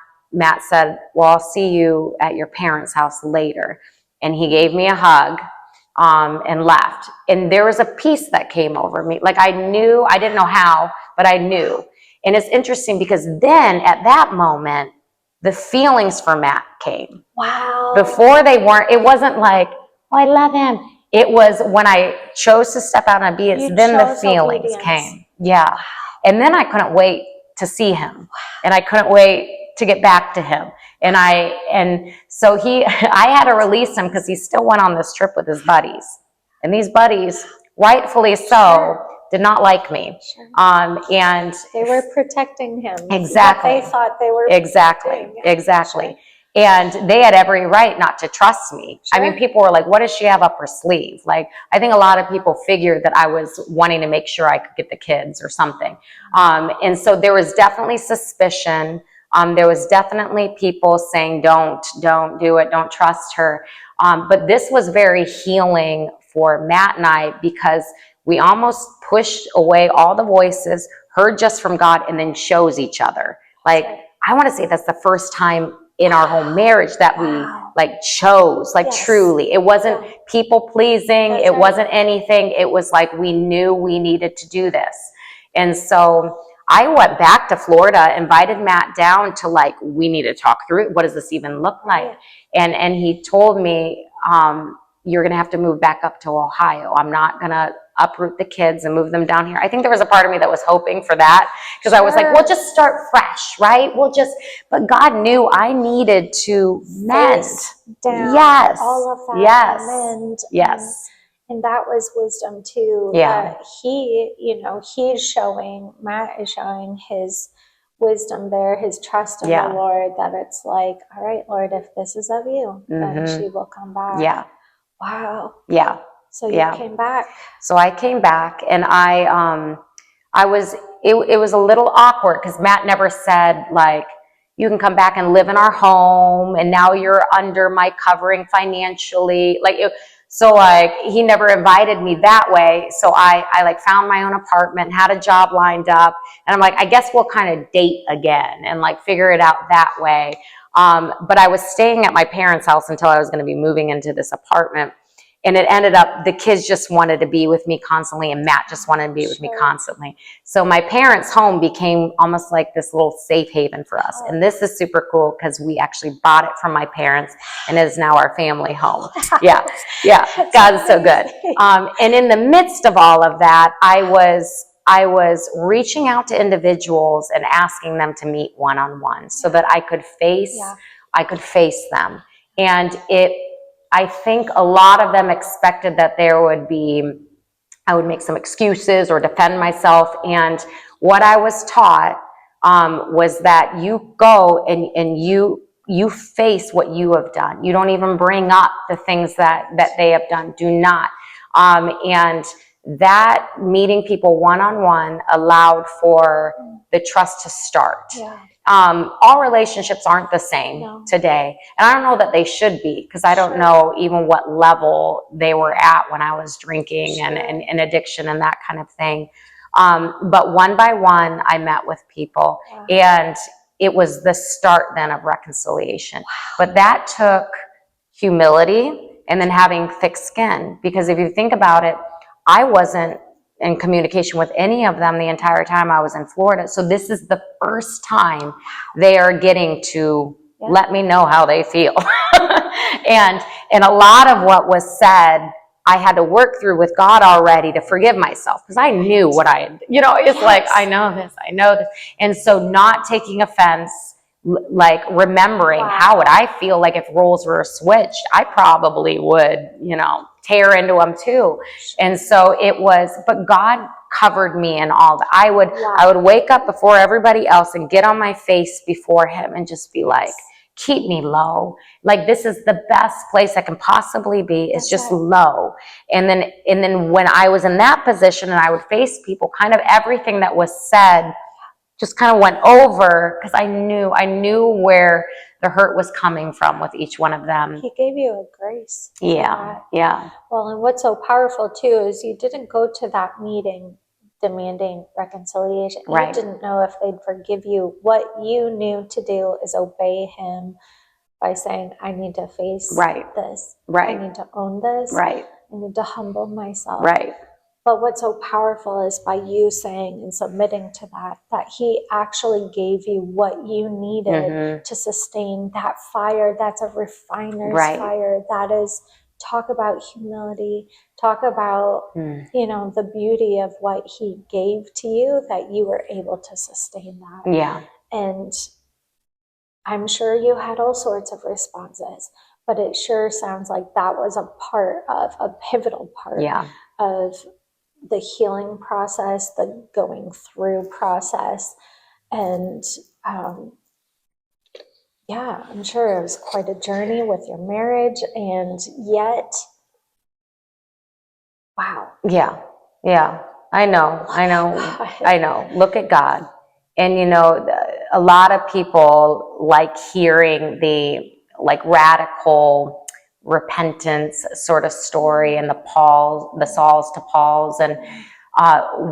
said, well, I'll see you at your parents' house later. And he gave me a hug, and left. And there was a peace that came over me. Like I knew, I didn't know how, but I knew. And it's interesting because then at that moment, the feelings for Matt came. Wow. Before they weren't, it wasn't like, oh, I love him. It was when I chose to step out on obedience, then the feelings came. Yeah. Wow. And then I couldn't wait to see him. And I couldn't wait to get back to him. And so I had to release him because he still went on this trip with his buddies. And these buddies, rightfully so, did not like me. And they were protecting him. Exactly. They thought they were exactly. And they had every right not to trust me. I mean, people were like, what does she have up her sleeve? Like, I think a lot of people figured that I was wanting to make sure I could get the kids or something. And so there was definitely suspicion. There was definitely people saying, don't do it, don't trust her. But this was very healing for Matt and I, because we almost pushed away all the voices, heard just from God, and then chose each other. Like, I want to say that's the first time in our whole marriage that we like chose, like truly. It wasn't people pleasing. It wasn't anything. It was like we knew we needed to do this. And so I went back to Florida, invited Matt down to like, we need to talk through it. What does this even look like? And he told me, you're going to have to move back up to Ohio. I'm not going to uproot the kids and move them down here. I think there was a part of me that was hoping for that, because I was like, we'll just start fresh, right? But God knew I needed to mend. Down all of that. Mend. And that was wisdom too. Matt is showing his wisdom there, his trust in the Lord, that it's like, all right, Lord, if this is of you, then she will come back. Yeah. Wow. Yeah. So you came back. So I came back, and it was a little awkward because Matt never said like, you can come back and live in our home, and now you're under my covering financially. So like he never invited me that way. So I like found my own apartment, had a job lined up, and I'm like, I guess we'll kind of date again and like figure it out that way. But I was staying at my parents' house until I was going to be moving into this apartment. and it ended up the kids just wanted to be with me constantly, and Matt just wanted to be with me constantly. So my parents' home became almost like this little safe haven for us. And this is super cool because we actually bought it from my parents, and it is now our family home. Yeah, God's so good. And in the midst of all of that, I was reaching out to individuals and asking them to meet one-on-one so that I could face them. And I think a lot of them expected that I would make some excuses or defend myself. And what I was taught was that you go and you face what you have done. You don't even bring up the things that they have done. Do not. And that meeting people one-on-one allowed for the trust to start. All relationships aren't the same today. And I don't know that they should be, because I don't know even what level they were at when I was drinking and addiction and that kind of thing. But one by one, I met with people, and it was the start then of reconciliation. But that took humility and then having thick skin, because if you think about it, I wasn't in communication with any of them the entire time I was in Florida. So this is the first time they are getting to let me know how they feel. and a lot of what was said, I had to work through with God already to forgive myself, because I knew what I had, it's like, I know this. And so not taking offense, like remembering how would I feel like if roles were switched, I probably would, tear into them too. And so it was, but God covered me in all that. I would wake up before everybody else and get on my face before him and just be like, keep me low. Like, this is the best place I can possibly be, is just low. And then when I was in that position and I would face people, kind of everything that was said just kind of went over, because I knew where the hurt was coming from with each one of them. He gave you a grace. Yeah. Well, and what's so powerful too is you didn't go to that meeting demanding reconciliation. You didn't know if they'd forgive you. What you knew to do is obey him by saying, I need to face this. I need to own this. I need to humble myself. But what's so powerful is by you saying and submitting to that he actually gave you what you needed to sustain that fire. That's a refiner's fire. That is, talk about humility, talk about, the beauty of what he gave to you, that you were able to sustain that. And I'm sure you had all sorts of responses, but it sure sounds like that was a pivotal part of the healing process, the going through process. And I'm sure it was quite a journey with your marriage, and yet, wow. I know. Look at God. And a lot of people like hearing the radical repentance sort of story, and the Sauls to Pauls. And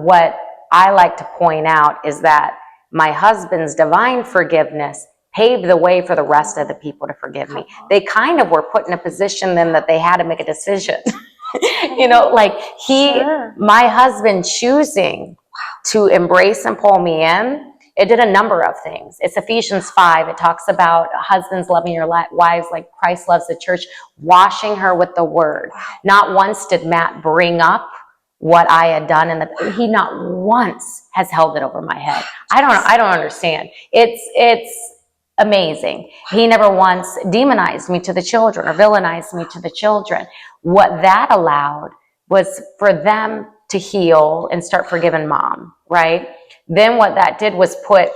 what I like to point out is that my husband's divine forgiveness paved the way for the rest of the people to forgive me. They kind of were put in a position then that they had to make a decision. My husband choosing to embrace and pull me in, it did a number of things. It's Ephesians 5. It talks about husbands loving your wives like Christ loves the church, washing her with the word. Not once did Matt bring up what I had done, and he not once has held it over my head. I don't understand. It's amazing. He never once demonized me to the children or villainized me to the children. What that allowed was for them to heal and start forgiving mom, right? Then what that did was put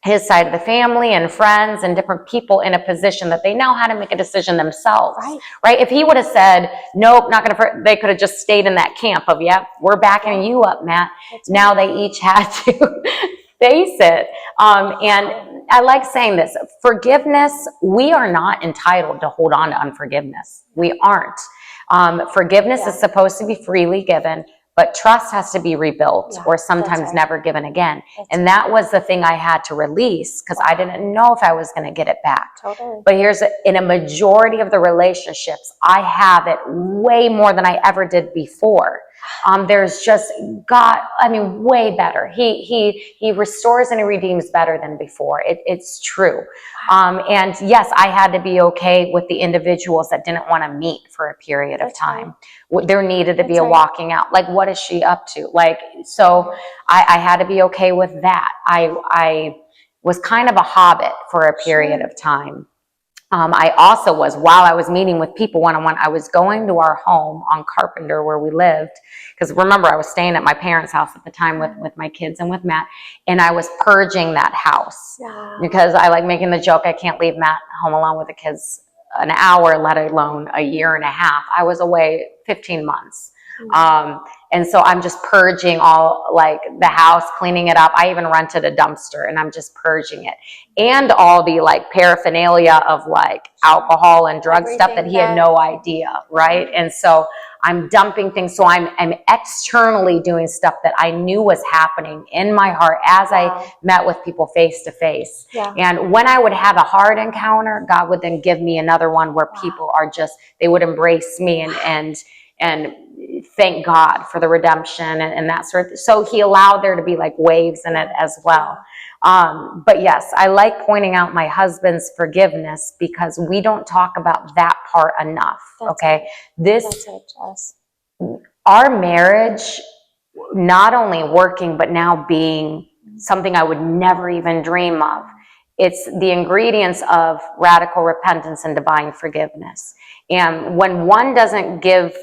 his side of the family and friends and different people in a position that they now had to make a decision themselves, right? If he would have said, nope, not going to, they could have just stayed in that camp of, we're backing you up, Matt. Now they each had to face it. And I like saying this, forgiveness, we are not entitled to hold on to unforgiveness. We aren't. Forgiveness is supposed to be freely given, but trust has to be rebuilt, or sometimes never given again. And that was the thing I had to release, because I didn't know if I was going to get it back. But in a majority of the relationships, I have it way more than I ever did before. There's just God, way better. He restores and he redeems better than before. It's true. And yes, I had to be okay with the individuals that didn't want to meet for a period of time. There needed to be a walking out. Like, what is she up to? Like, so I had to be okay with that. I was kind of a hobbit for a period of time. I also was, while I was meeting with people one-on-one, I was going to our home on Carpenter where we lived. Because remember, I was staying at my parents' house at the time with my kids and with Matt. And I was purging that house. Because I like making the joke, I can't leave Matt home alone with the kids an hour, let alone a year and a half. I was away 15 months. And so I'm just purging all, like, the house, cleaning it up. I even rented a dumpster and I'm just purging it. And all the like paraphernalia of like alcohol and drug stuff that he had no idea, right? And so I'm dumping things. So I'm externally doing stuff that I knew was happening in my heart as I met with people face to face. And when I would have a hard encounter, God would then give me another one where people are just, they would embrace me and thank God for the redemption and that sort of. So he allowed there to be like waves in it as well. But yes, I like pointing out my husband's forgiveness, because we don't talk about that part enough. Our marriage, not only working, but now being something I would never even dream of. It's the ingredients of radical repentance and divine forgiveness. And when one doesn't give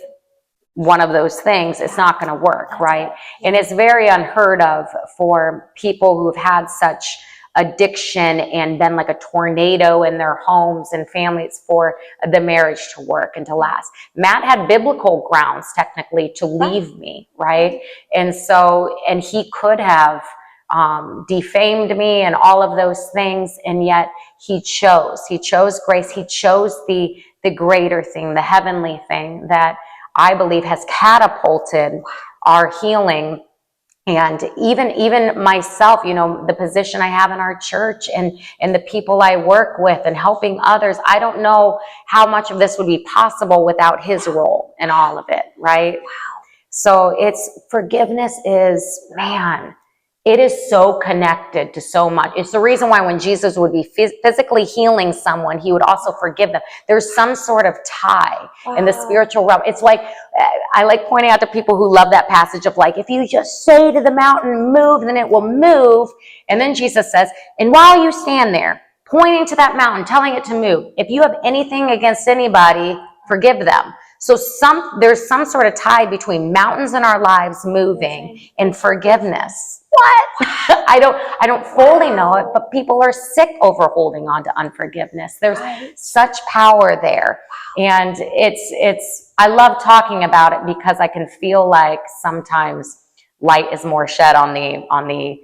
one of those things, it's not going to work, right? And it's very unheard of for people who've had such addiction and been like a tornado in their homes and families for the marriage to work and to last. Matt had biblical grounds technically to leave me, right? And so, and he could have defamed me and all of those things, and yet he chose grace. He chose the greater thing, the heavenly thing that I believe has catapulted our healing. And even myself, the position I have in our church and the people I work with and helping others, I don't know how much of this would be possible without his role in all of it, right? So forgiveness is, man, it is so connected to so much. It's the reason why when Jesus would be physically healing someone, he would also forgive them. There's some sort of tie in the spiritual realm. It's like, I like pointing out to people who love that passage of like, if you just say to the mountain, move, then it will move. And then Jesus says, and while you stand there, pointing to that mountain, telling it to move, if you have anything against anybody, forgive them. So there's some sort of tie between mountains in our lives moving and forgiveness. What? I don't fully know it, but people are sick over holding on to unforgiveness. There's such power there. And I love talking about it because I can feel like sometimes light is more shed on the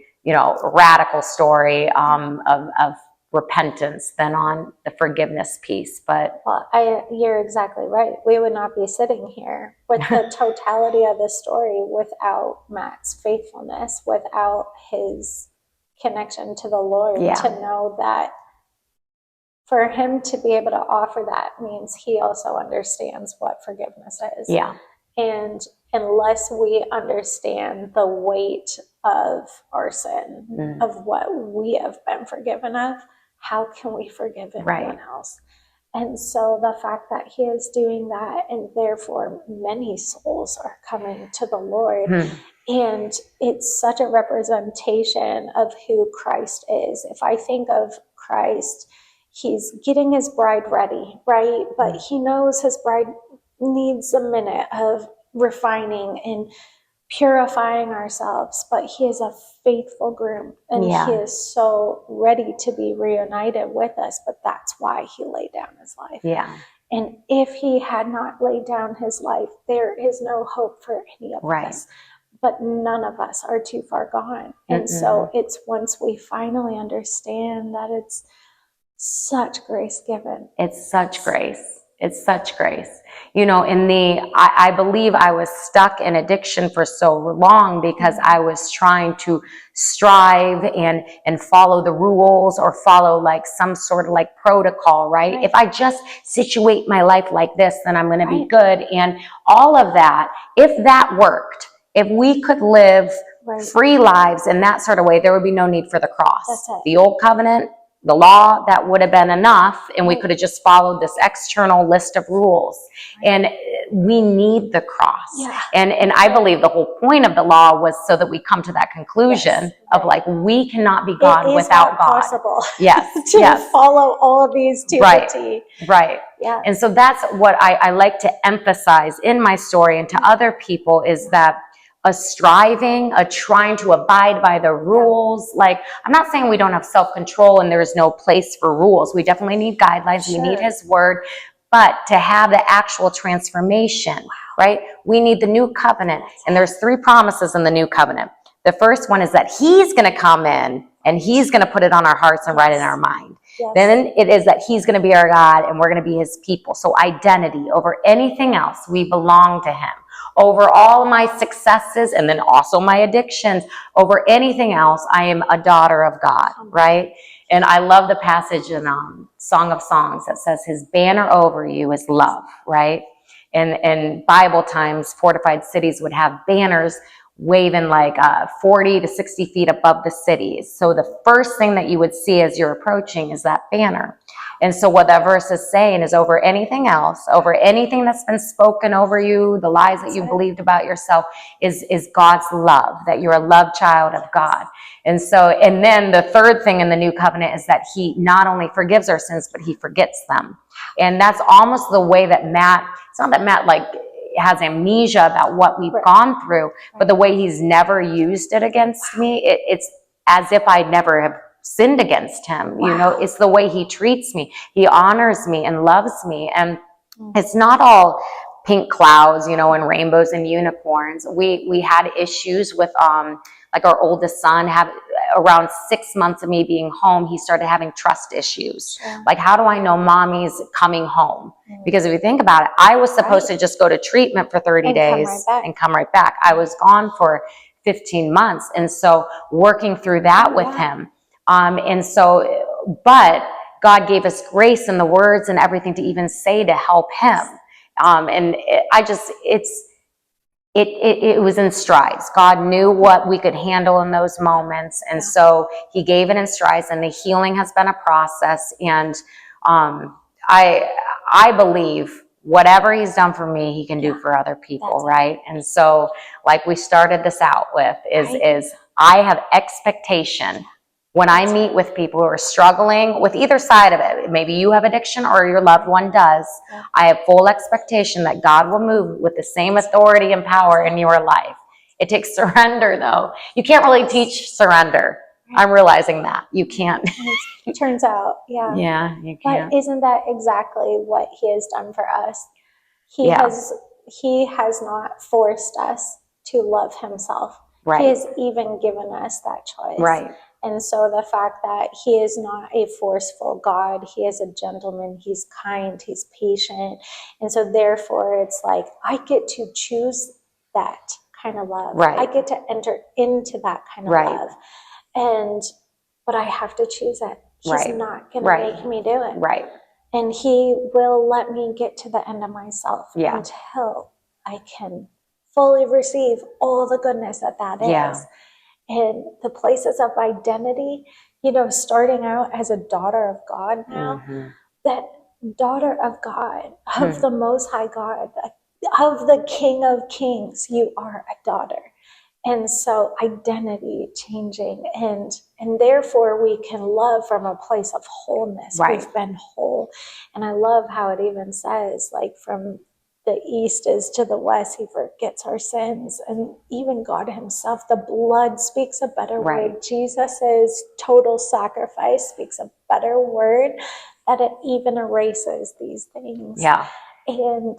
radical story of repentance than on the forgiveness piece. But you're exactly right. We would not be sitting here with the totality of the story without Matt's faithfulness, without his connection to the Lord, to know that for him to be able to offer that means he also understands what forgiveness is. And unless we understand the weight of our sin, of what we have been forgiven of, how can we forgive anyone else? And so the fact that he is doing that, and therefore many souls are coming to the Lord, and it's such a representation of who Christ is. If I think of Christ, he's getting his bride ready, right? But he knows his bride needs a minute of refining and purifying ourselves, but he is a faithful groom, and he is so ready to be reunited with us. But that's why he laid down his life. And if he had not laid down his life, there is no hope for any of us. But none of us are too far gone. And so it's once we finally understand that it's such grace given. It's such grace. It's such grace. You know, I believe I was stuck in addiction for so long because I was trying to strive and follow the rules or follow like some sort of like protocol, right? If I just situate my life like this, then I'm going to be good. And all of that, if that worked, if we could live free lives in that sort of way, there would be no need for the cross. The old covenant, the law, that would have been enough, and we could have just followed this external list of rules. And we need the cross. And I believe the whole point of the law was so that we come to that conclusion of like, we cannot be God without God. Possible. Yes. To follow all of these to the T. Right. Yeah. And so that's what I like to emphasize in my story and to other people, is that a striving, a trying to abide by the rules. Like, I'm not saying we don't have self-control and there's no place for rules. We definitely need guidelines. We need his word. But to have the actual transformation, right? We need the new covenant. And there's 3 promises in the new covenant. The first one is that he's going to come in and he's going to put it on our hearts and write it in our mind. Then it is that he's going to be our God and we're going to be his people. So identity over anything else, we belong to him. Over all my successes and then also my addictions, over anything else, I am a daughter of God, right? And I love the passage in Song of Songs that says his banner over you is love, right? And Bible times, fortified cities would have banners waving like 40 to 60 feet above the cities. So the first thing that you would see as you're approaching is that banner. And so what that verse is saying is, over anything else, over anything that's been spoken over you, the lies that you believed about yourself, is God's love, that you're a loved child of God. And so, and then the third thing in the new covenant is that he not only forgives our sins, but he forgets them. And that's almost the way that it's not that Matt like has amnesia about what we've gone through, but the way he's never used it against me, it's as if I never have sinned against him. You know, it's the way he treats me. He honors me and loves me. And it's not all pink clouds, you know, and rainbows and unicorns. We had issues with like our oldest son. Around 6 months of me being home, he started having trust issues. Like, how do I know mommy's coming home? Because if you think about it, I was supposed to just go to treatment for 30 days and come right back. I was gone for 15 months. And so working through that with him. And so, but God gave us grace and the words and everything to even say to help him. And it was in strides. God knew what we could handle in those moments. And so he gave it in strides, and the healing has been a process. And I believe whatever he's done for me, he can do for other people, right? And so, like we started this out with, is I have expectation when I meet with people who are struggling with either side of it. Maybe you have addiction or your loved one does. I have full expectation that God will move with the same authority and power in your life. It takes surrender, though. You can't really teach surrender. I'm realizing that. You can't. It turns out, Yeah, you can't. But isn't that exactly what he has done for us? He has not forced us to love himself. He has even given us that choice. And so the fact that he is not a forceful God, he is a gentleman, he's kind, he's patient. And so therefore it's like, I get to choose that kind of love. I get to enter into that kind of love. But I have to choose it. He's not going to make me do it. And he will let me get to the end of myself until I can fully receive all the goodness that is. And the places of identity, you know, starting out as a daughter of God now, that daughter of God, of the Most High God, of the King of Kings, you are a daughter. And so identity changing, and therefore we can love from a place of wholeness. We've been whole. And I love how it even says, like, from the east is to the west, he forgets our sins. And even God himself, the blood speaks a better word. Jesus' total sacrifice speaks a better word, that it even erases these things. And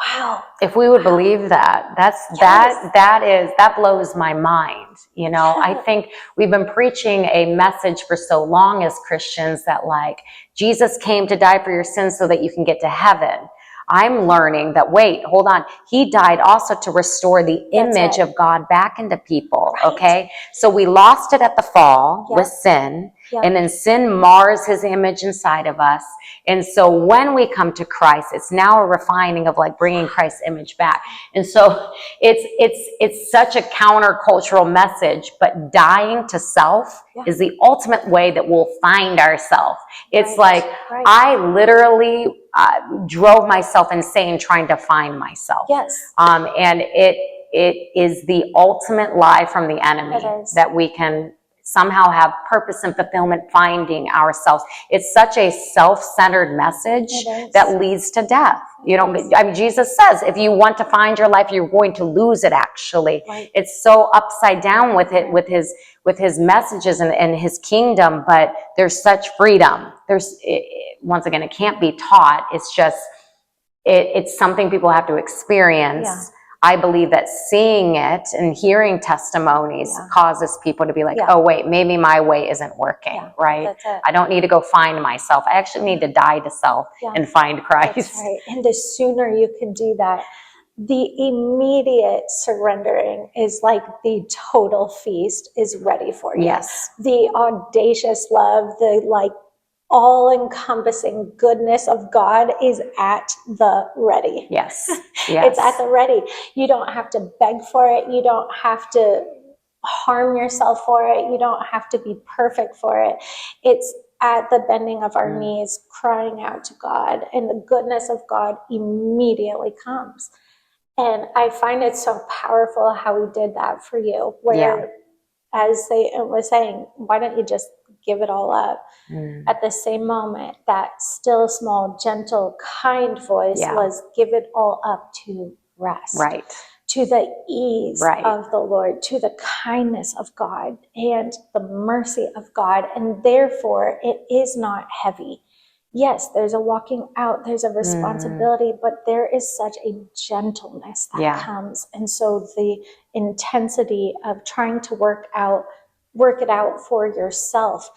Wow. If we would believe that, that blows my mind. You know, I think we've been preaching a message for so long as Christians that like Jesus came to die for your sins so that you can get to heaven. I'm learning that, wait, hold on. He died also to restore the image of God back into people. Right. Okay. So we lost it at the fall with sin. And then sin mars his image inside of us. And so when we come to Christ, it's now a refining of like bringing Christ's image back. And so it's such a countercultural message, but dying to self is the ultimate way that we'll find ourselves. It's I literally drove myself insane trying to find myself. Yes. And it is the ultimate lie from the enemy that we can somehow have purpose and fulfillment finding ourselves. It's such a self-centered message that leads to death. You know, I mean, Jesus says, if you want to find your life, you're going to lose it, actually. Right. It's so upside down with it, with his messages and his kingdom, but there's such freedom. Once again, it can't be taught. It's just, it's something people have to experience. Yeah. I believe that seeing it and hearing testimonies causes people to be like, oh, wait, maybe my way isn't working, right? I don't need to go find myself. I actually need to die to self and find Christ. That's right. And the sooner you can do that, the immediate surrendering is like the total feast is ready for you. Yes. The audacious love, the like all-encompassing goodness of God is at the ready. Yes. It's at the ready. You don't have to beg for it. You don't have to harm yourself for it. You don't have to be perfect for it. It's at the bending of our knees, crying out to God, and the goodness of God immediately comes. And I find it so powerful how he did that for you, where as they was saying, why don't you just give it all up? At the same moment, that still, small, gentle, kind voice was give it all up to rest. Right. To the ease of the Lord, to the kindness of God and the mercy of God. And therefore, it is not heavy. Yes, there's a walking out, there's a responsibility, but there is such a gentleness that comes. And so the intensity of trying to work it out for yourself,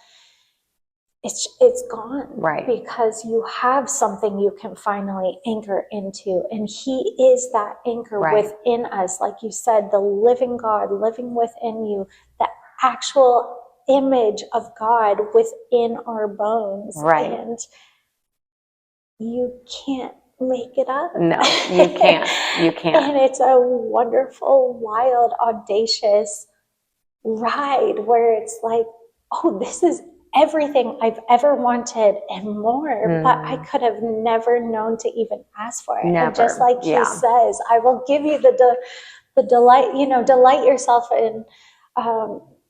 it's gone, right? Because you have something you can finally anchor into, and he is that anchor within us. Like you said, the living God living within you, the actual image of God within our bones. Right. And you can't make it up. No, you can't. You can't. And it's a wonderful, wild, audacious ride where it's like, oh, this is everything I've ever wanted and more, but I could have never known to even ask for it. Never. And just like he says, I will give you the delight, delight yourself in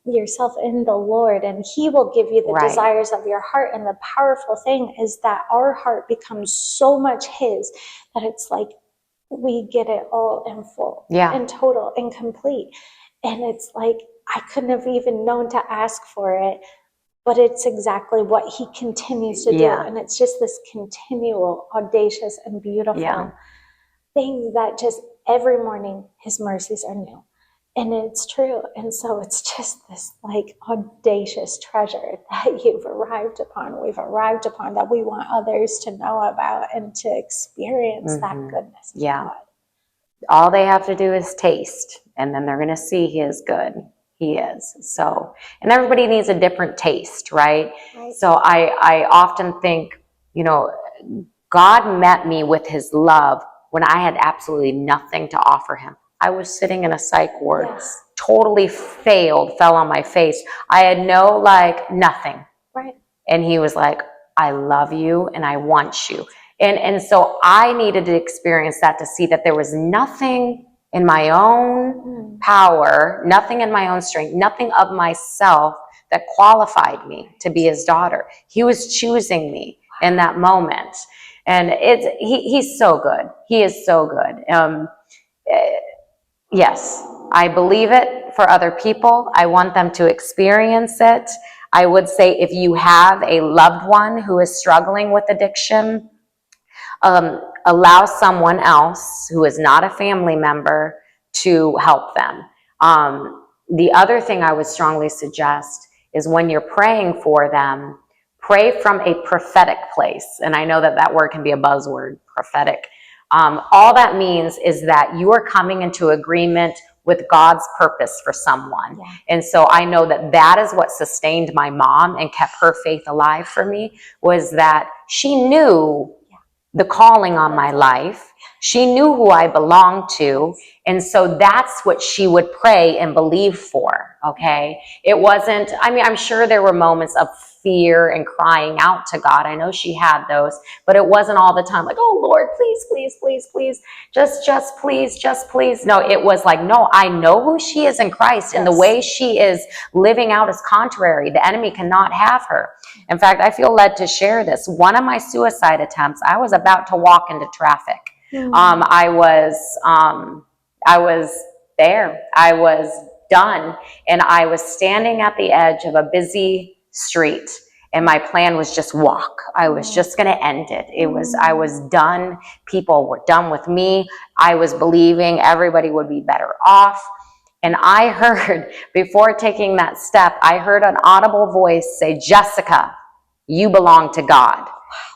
the Lord, and he will give you the desires of your heart. And the powerful thing is that our heart becomes so much his that it's like we get it all in full, in total, and complete. And it's like, I couldn't have even known to ask for it, but it's exactly what he continues to do. And it's just this continual, audacious, and beautiful thing that just every morning his mercies are new. And it's true. And so it's just this like audacious treasure that we've arrived upon, that we want others to know about and to experience that goodness of God. All they have to do is taste, and then they're going to see he is good. He is. So, and everybody needs a different taste, right? So I often think, God met me with his love when I had absolutely nothing to offer him. I was sitting in a psych ward, totally fell on my face. I had nothing. Right. And he was like, I love you and I want you. And so I needed to experience that to see that there was nothing in my own power, nothing in my own strength, nothing of myself that qualified me to be his daughter. He was choosing me in that moment. And he's so good. He is so good. Yes, I believe it for other people. I want them to experience it. I would say if you have a loved one who is struggling with addiction, allow someone else who is not a family member to help them. The other thing I would strongly suggest is when you're praying for them, pray from a prophetic place. And I know that that word can be a buzzword, prophetic. All that means is that you are coming into agreement with God's purpose for someone. Yeah. And so I know that that is what sustained my mom and kept her faith alive for me, was that she knew the calling on my life. She knew who I belonged to. And so that's what she would pray and believe for. Okay. It wasn't, I mean, I'm sure there were moments of fear and crying out to God. I know she had those, but it wasn't all the time like, oh Lord, please, please, please, please, just please. No, it was like, no, I know who she is in Christ, and the way she is living out is contrary. The enemy cannot have her. In fact, I feel led to share this. One of my suicide attempts, I was about to walk into traffic. I was there. I was done. And I was standing at the edge of a busy street. And my plan was just walk. I was just going to end it. I was done. People were done with me. I was believing everybody would be better off. And I heard, before taking that step, I heard an audible voice say, Jessica, you belong to God.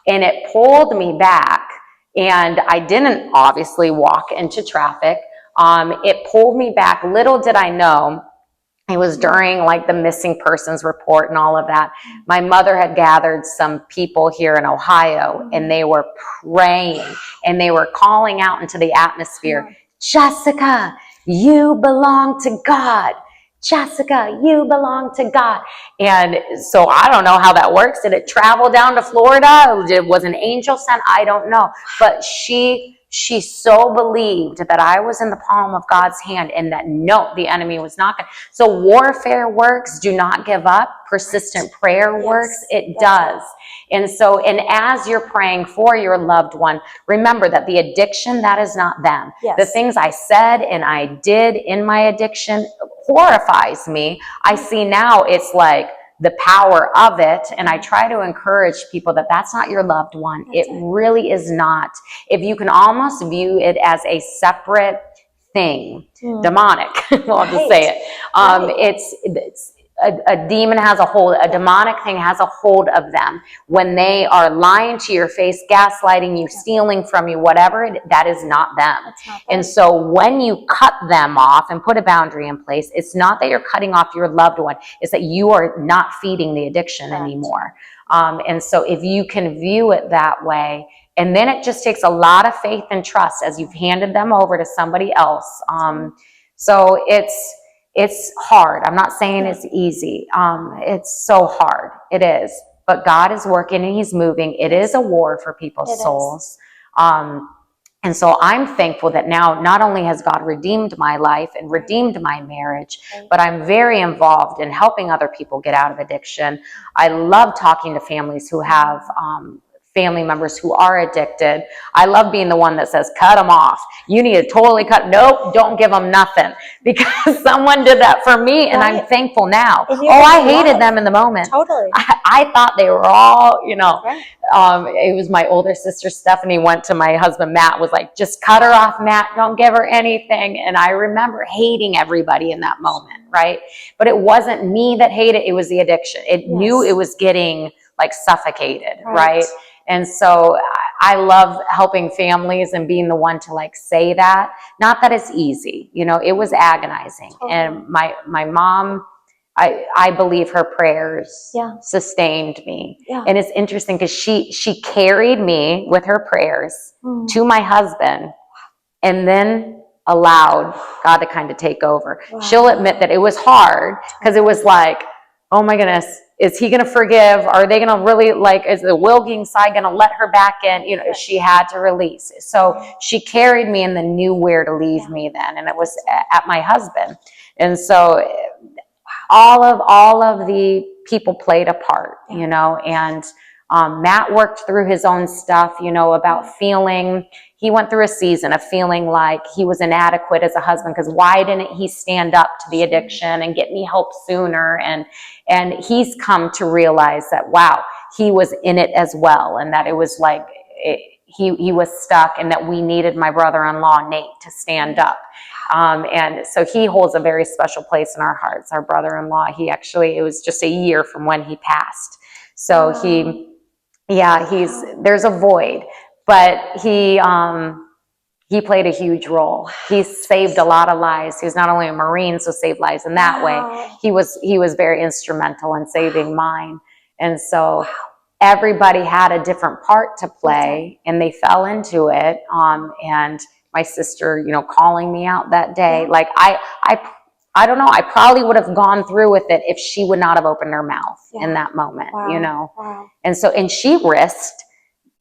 And it pulled me back. And I didn't obviously walk into traffic. It pulled me back. Little did I know, it was during like the missing persons report and all of that. My mother had gathered some people here in Ohio, and they were praying and they were calling out into the atmosphere, Jessica, you belong to God. Jessica, you belong to God. And so I don't know how that works. Did it travel down to Florida? Was an angel sent? I don't know. But she so believed that I was in the palm of God's hand, and that no, the enemy was not going to. So warfare works. Do not give up. Persistent prayer works. It does. And so, and as you're praying for your loved one, remember that the addiction, that is not them. The things I said and I did in my addiction horrifies me. I see now it's like the power of it. And I try to encourage people that that's not your loved one. It really is not. If you can almost view it as a separate thing, demonic, well, I'll just say it. It's a demon has a hold, a demonic thing has a hold of them when they are lying to your face, gaslighting you, stealing from you, whatever, that is not them. And so when you cut them off and put a boundary in place, it's not that you're cutting off your loved one, it's that you are not feeding the addiction anymore. And so if you can view it that way, and then it just takes a lot of faith and trust as you've handed them over to somebody else. So it's hard. I'm not saying it's easy. It's so hard. It is. But God is working and He's moving. It is a war for people's souls. And so I'm thankful that now not only has God redeemed my life and redeemed my marriage, but I'm very involved in helping other people get out of addiction. I love talking to families who have family members who are addicted. I love being the one that says, cut them off. You need to totally cut. Nope, don't give them nothing, because someone did that for me, and I'm thankful now. Oh, I hated them in the moment. Totally. I thought they were all, it was my older sister, Stephanie, went to my husband, Matt, was like, just cut her off, Matt. Don't give her anything. And I remember hating everybody in that moment, right? But it wasn't me that hated, it was the addiction. It knew it was getting like suffocated, right? And so I love helping families and being the one to like say that. Not that it's easy, it was agonizing. And my mom, I believe her prayers sustained me. And it's interesting because she carried me with her prayers to my husband, and then allowed God to kind of take over. She'll admit that it was hard, because it was like, oh my goodness, is he going to forgive? Are they going to really, is the Wilking side going to let her back in? She had to release. So she carried me and then knew where to leave me then. And it was at my husband. And so all of the people played a part, and Matt worked through his own stuff, about feeling, he went through a season of feeling like he was inadequate as a husband, because why didn't he stand up to the addiction and get me help sooner? And he's come to realize that, wow, he was in it as well. And that it was like, he was stuck, and that we needed my brother-in-law, Nate, to stand up. And so he holds a very special place in our hearts, our brother-in-law. It was just a year from when he passed. So there's a void, but he played a huge role. He saved a lot of lives. He was not only a Marine, so saved lives in that way. He was very instrumental in saving mine. And so everybody had a different part to play, and they fell into it. And my sister, calling me out that day, like I don't know, I probably would have gone through with it if she would not have opened her mouth in that moment, Wow. And she risked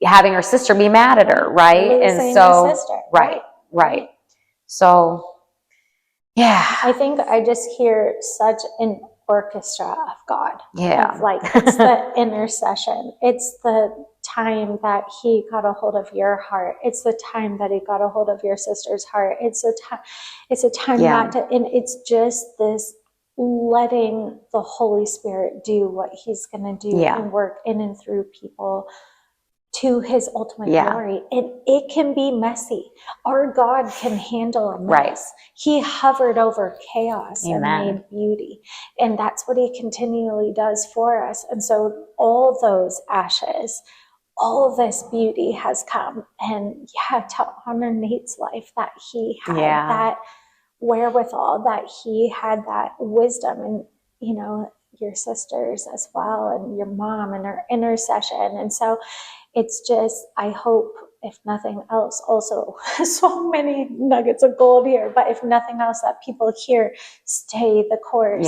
having her sister be mad at her, right? Losing her sister. Right. So, yeah. I think I just hear such an orchestra of God. Yeah. Of it's the intercession. It's the time that he got a hold of your heart. It's the time that he got a hold of your sister's heart. It's a time and it's just this letting the Holy Spirit do what he's going to do and work in and through people to his ultimate glory. And it can be messy. Our God can handle a mess. Right. He hovered over chaos Amen. and made beauty. And that's what he continually does for us. And so all those ashes, all this beauty has come. And to honor Nate's life, that he had that wherewithal, that he had that wisdom, and your sisters as well, and your mom and her intercession. And so it's just, I hope, if nothing else, also so many nuggets of gold here, but if nothing else, that people here stay the course,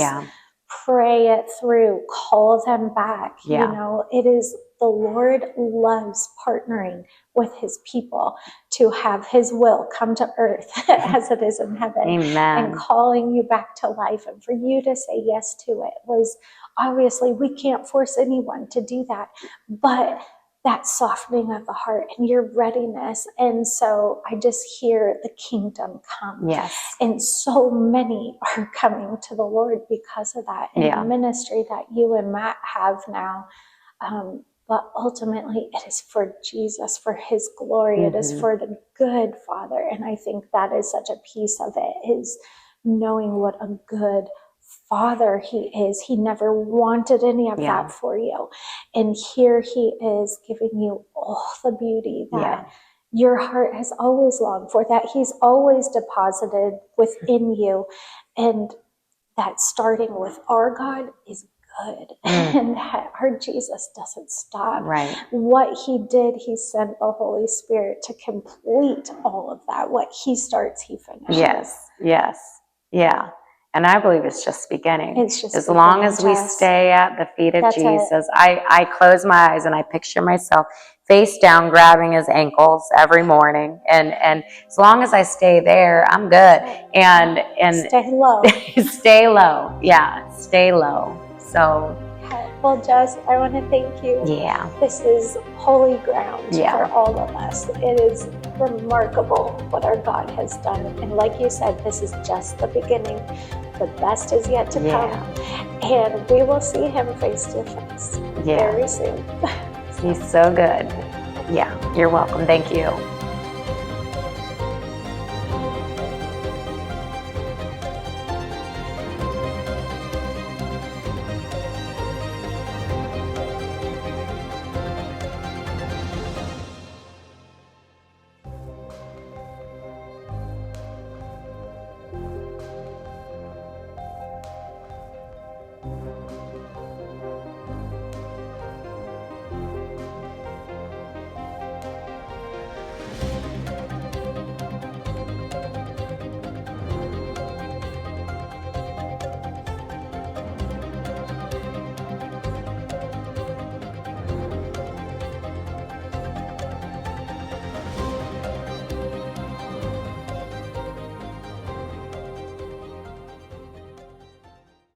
pray it through, call them back. It is, the Lord loves partnering with his people to have his will come to earth as it is in heaven. Amen. And calling you back to life, and for you to say yes to it was, obviously we can't force anyone to do that, but that softening of the heart and your readiness. And so I just hear the kingdom come. Yes. And so many are coming to the Lord because of that, and the ministry that you and Matt have now. But ultimately it is for Jesus, for his glory. It is for the good Father. And I think that is such a piece of it, is knowing what a good Father he is. He never wanted any of that for you. And here he is giving you all the beauty that your heart has always longed for, that he's always deposited within you. And that starting with our God is good. And that our Jesus doesn't stop. Right. What he did, he sent the Holy Spirit to complete all of that. What he starts, he finishes. Yes. Yeah. And I believe it's just beginning. It's just as long as we stay at the feet of Jesus. I close my eyes and I picture myself face down, grabbing his ankles every morning. And as long as I stay there, I'm good. And stay low. Stay low. Yeah. Stay low. So. Well, Jess, I want to thank you. Yeah. This is holy ground for all of us. It is remarkable what our God has done. And like you said, this is just the beginning. The best is yet to come. And we will see him face to face very soon. He's so good. Yeah, you're welcome. Thank you.